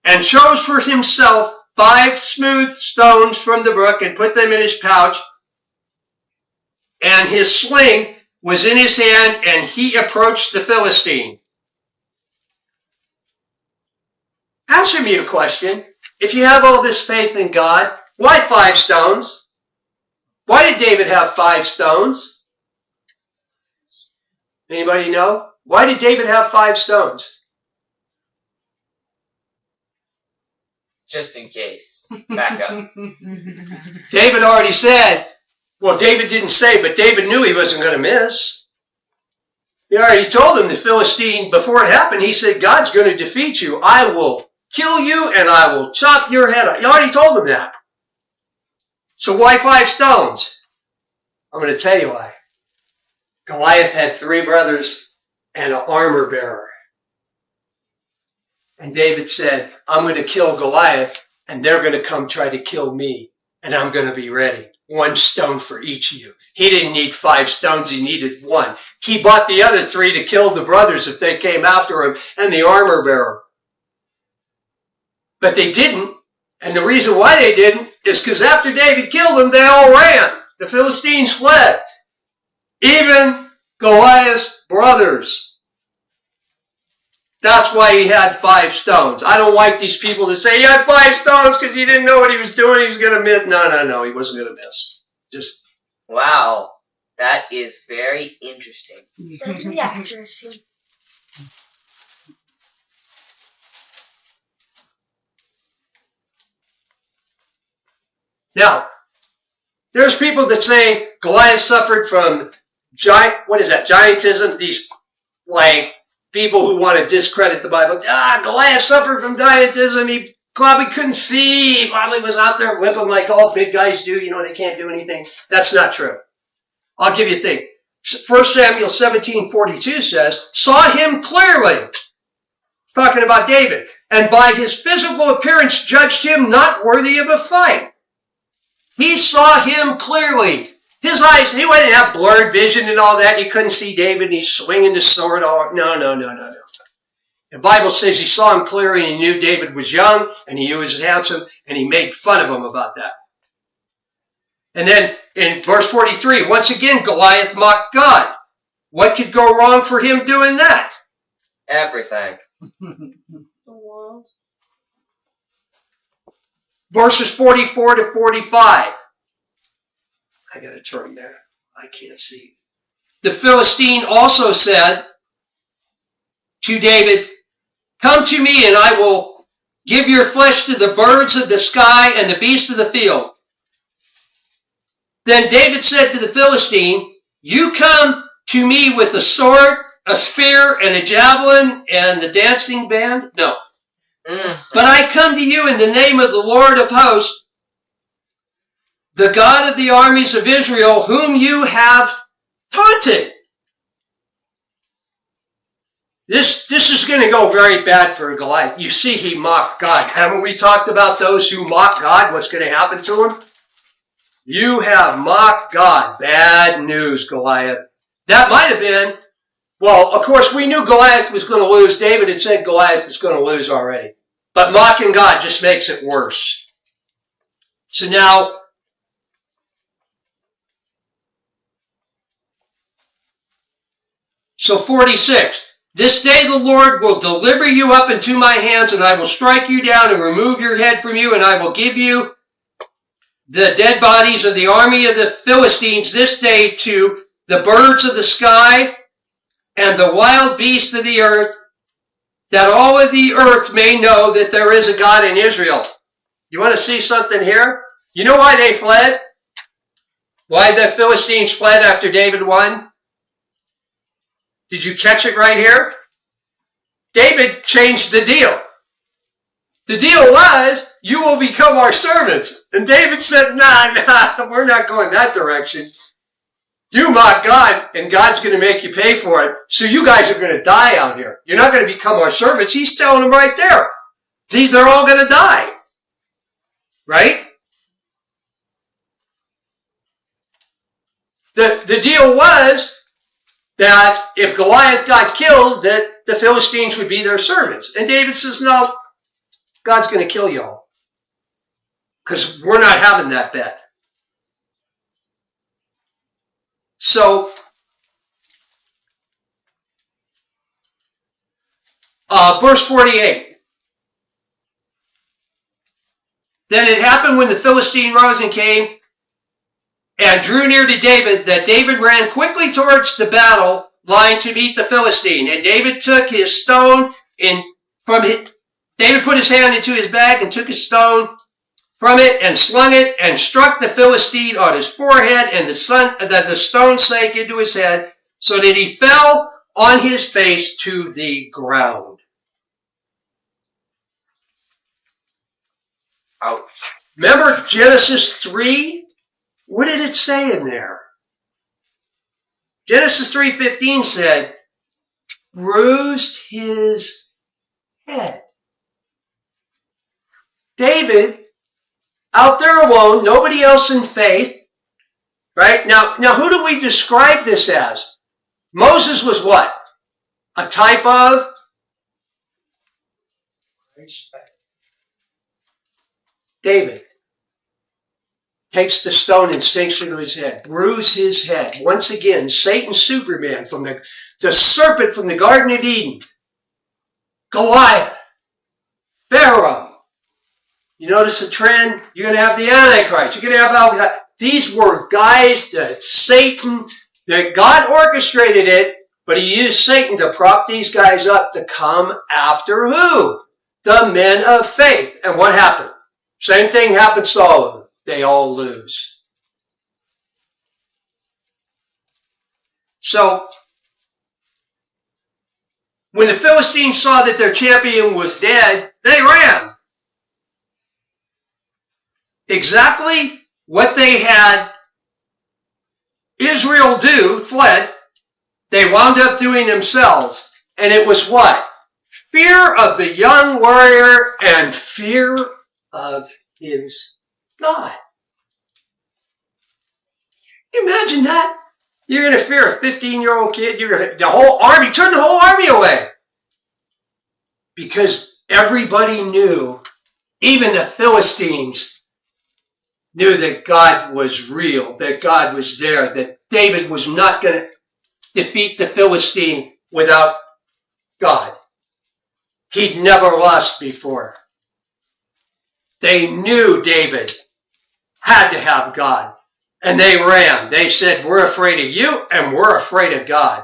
and chose for himself 5 smooth stones from the brook and put them in his pouch. And his sling was in his hand, and he approached the Philistine. Answer me a question. If you have all this faith in God, why 5 stones? Why did David have 5 stones? Anybody know? Why did David have 5 stones? Just in case. Back up. David already said, well, David didn't say, but David knew he wasn't going to miss. He already told him, the Philistine, before it happened, he said, God's going to defeat you. I will kill you and I will chop your head off. He already told him that. So why 5 stones? I'm going to tell you why. Goliath had 3 brothers and an armor bearer. And David said, I'm going to kill Goliath and they're going to come try to kill me. And I'm going to be ready. 1 stone for each of you. He didn't need 5 stones. He needed 1. He bought the other 3 to kill the brothers if they came after him and the armor bearer. But they didn't. And the reason why they didn't is because after David killed them, they all ran. The Philistines fled. Even Goliath's brothers. That's why he had 5 stones. I don't like these people to say he had 5 stones because he didn't know what he was doing. He was going to miss. No. He wasn't going to miss. Just. Wow. That is very interesting. That's the accuracy. Now, there's people that say Goliath suffered from giantism, these like people who want to discredit the Bible. Goliath suffered from giantism. He probably couldn't see. He probably was out there whipping like all big guys do. You know, they can't do anything. That's not true. I'll give you a thing. 1 Samuel 17:42 says, saw him clearly. Talking about David. And by his physical appearance judged him not worthy of a fight. He saw him clearly. His eyes, he wouldn't have blurred vision and all that. You couldn't see David and he's swinging his sword. No. The Bible says he saw him clearly and he knew David was young and he knew he was handsome and he made fun of him about that. And then in verse 43, once again, Goliath mocked God. What could go wrong for him doing that? Everything. The world. Verses 44 to 45. I gotta turn there. I can't see. The Philistine also said to David, come to me and I will give your flesh to the birds of the sky and the beasts of the field. Then David said to the Philistine, you come to me with a sword, a spear, and a javelin, and the dancing band? No. But I come to you in the name of the Lord of hosts, the God of the armies of Israel, whom you have taunted. This is going to go very bad for Goliath. You see, he mocked God. Haven't we talked about those who mock God? What's going to happen to him? You have mocked God. Bad news, Goliath. That might have been, well, of course, we knew Goliath was going to lose. David had said Goliath is going to lose already. But mocking God just makes it worse. So now, so 46. This day the Lord will deliver you up into my hands, and I will strike you down and remove your head from you, and I will give you the dead bodies of the army of the Philistines this day to the birds of the sky and the wild beasts of the earth, that all of the earth may know that there is a God in Israel. You want to see something here? You know why they fled? Why the Philistines fled after David won? Did you catch it right here? David changed the deal. The deal was, you will become our servants. And David said, nah, we're not going that direction. You mock God, and God's going to make you pay for it. So you guys are going to die out here. You're not going to become our servants. He's telling them right there. They're all going to die. Right? The deal was that if Goliath got killed, that the Philistines would be their servants. And David says, no, God's going to kill y'all. Because we're not having that bet. So, verse 48. Then it happened when the Philistine rose and came and drew near to David, that David ran quickly towards the battle line to meet the Philistine. And David took his stone David put his hand into his bag and took a stone from it and slung it and struck the Philistine on his forehead, and the stone sank into his head, so that he fell on his face to the ground. Ouch. Remember Genesis 3? What did it say in there? Genesis 3:15 said, bruised his head. David, out there alone, nobody else in faith, right? Now who do we describe this as? Moses was what? A type of? David. Takes the stone and sinks into his head. Bruise his head. Once again, Satan Superman from the serpent from the Garden of Eden. Goliath. Pharaoh. You notice the trend? You're going to have the Antichrist. You're going to have these were guys that that God orchestrated it, but he used Satan to prop these guys up to come after who? The men of faith. And what happened? Same thing happens to all of them. they all lose. So, when the Philistines saw that their champion was dead, they ran. Exactly what they had Israel do, fled, they wound up doing themselves. And it was what? Fear of the young warrior and fear of his God. Can you imagine that? You're going to fear a 15-year-old kid. You're going to, the whole army, turn the whole army away. Because everybody knew, even the Philistines knew that God was real, that God was there, that David was not going to defeat the Philistine without God. He'd never lost before. They knew David had to have God. And they ran. They said, we're afraid of you and we're afraid of God.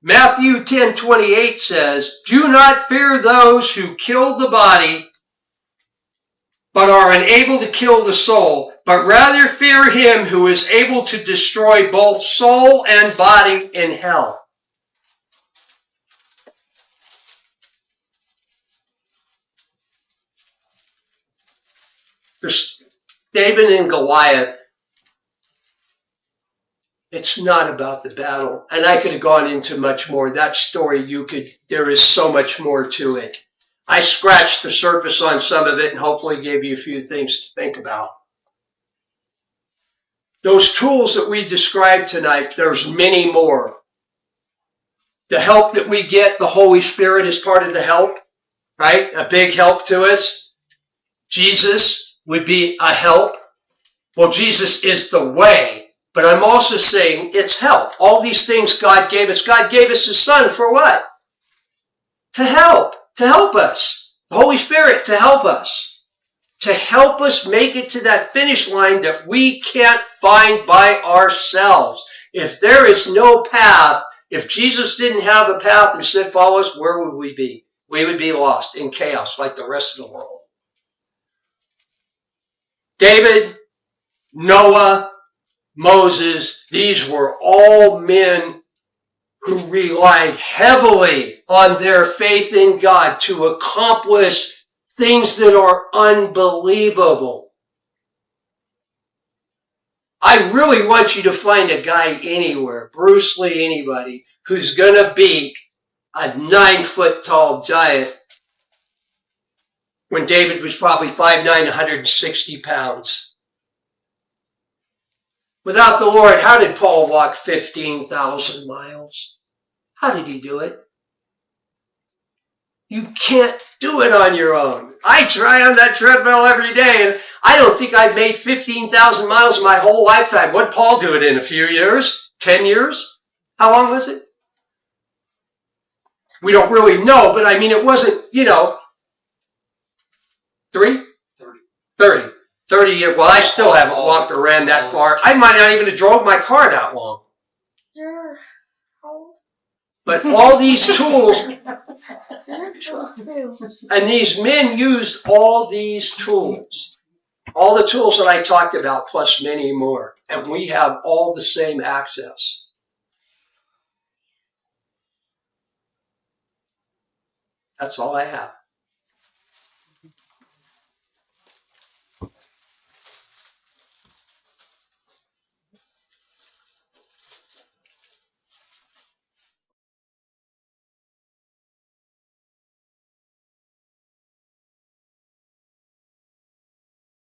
Matthew 10:28 says, do not fear those who kill the body, but are unable to kill the soul, but rather fear him who is able to destroy both soul and body in hell. There's David and Goliath. It's not about the battle. And I could have gone into much more. That story, there is so much more to it. I scratched the surface on some of it and hopefully gave you a few things to think about. Those tools that we described tonight, there's many more. The help that we get, the Holy Spirit is part of the help, right? A big help to us. Jesus would be a help. Well, Jesus is the way, but I'm also saying it's help. All these things God gave us. God gave us His Son for what? To help us. The Holy Spirit to help us make it to that finish line that we can't find by ourselves. If there is no path, if Jesus didn't have a path and said, follow us, where would we be? We would be lost in chaos like the rest of the world. David, Noah, Moses, these were all men who relied heavily on their faith in God to accomplish things that are unbelievable. I really want you to find a guy anywhere, Bruce Lee, anybody, who's going to beat a 9-foot-tall giant when David was probably 5'9", 160 pounds. Without the Lord, how did Paul walk 15,000 miles? How did he do it? You can't do it on your own. I try on that treadmill every day, and I don't think I've made 15,000 miles in my whole lifetime. What'd Paul do it in? A few years? 10 years? How long was it? We don't really know, but I mean, it wasn't, 30 years. Well, I still haven't walked or ran that far. I might not even have drove my car that long. You're how old? But all these tools, You're 22. and these men used all these tools. All the tools that I talked about, plus many more. And we have all the same access. That's all I have.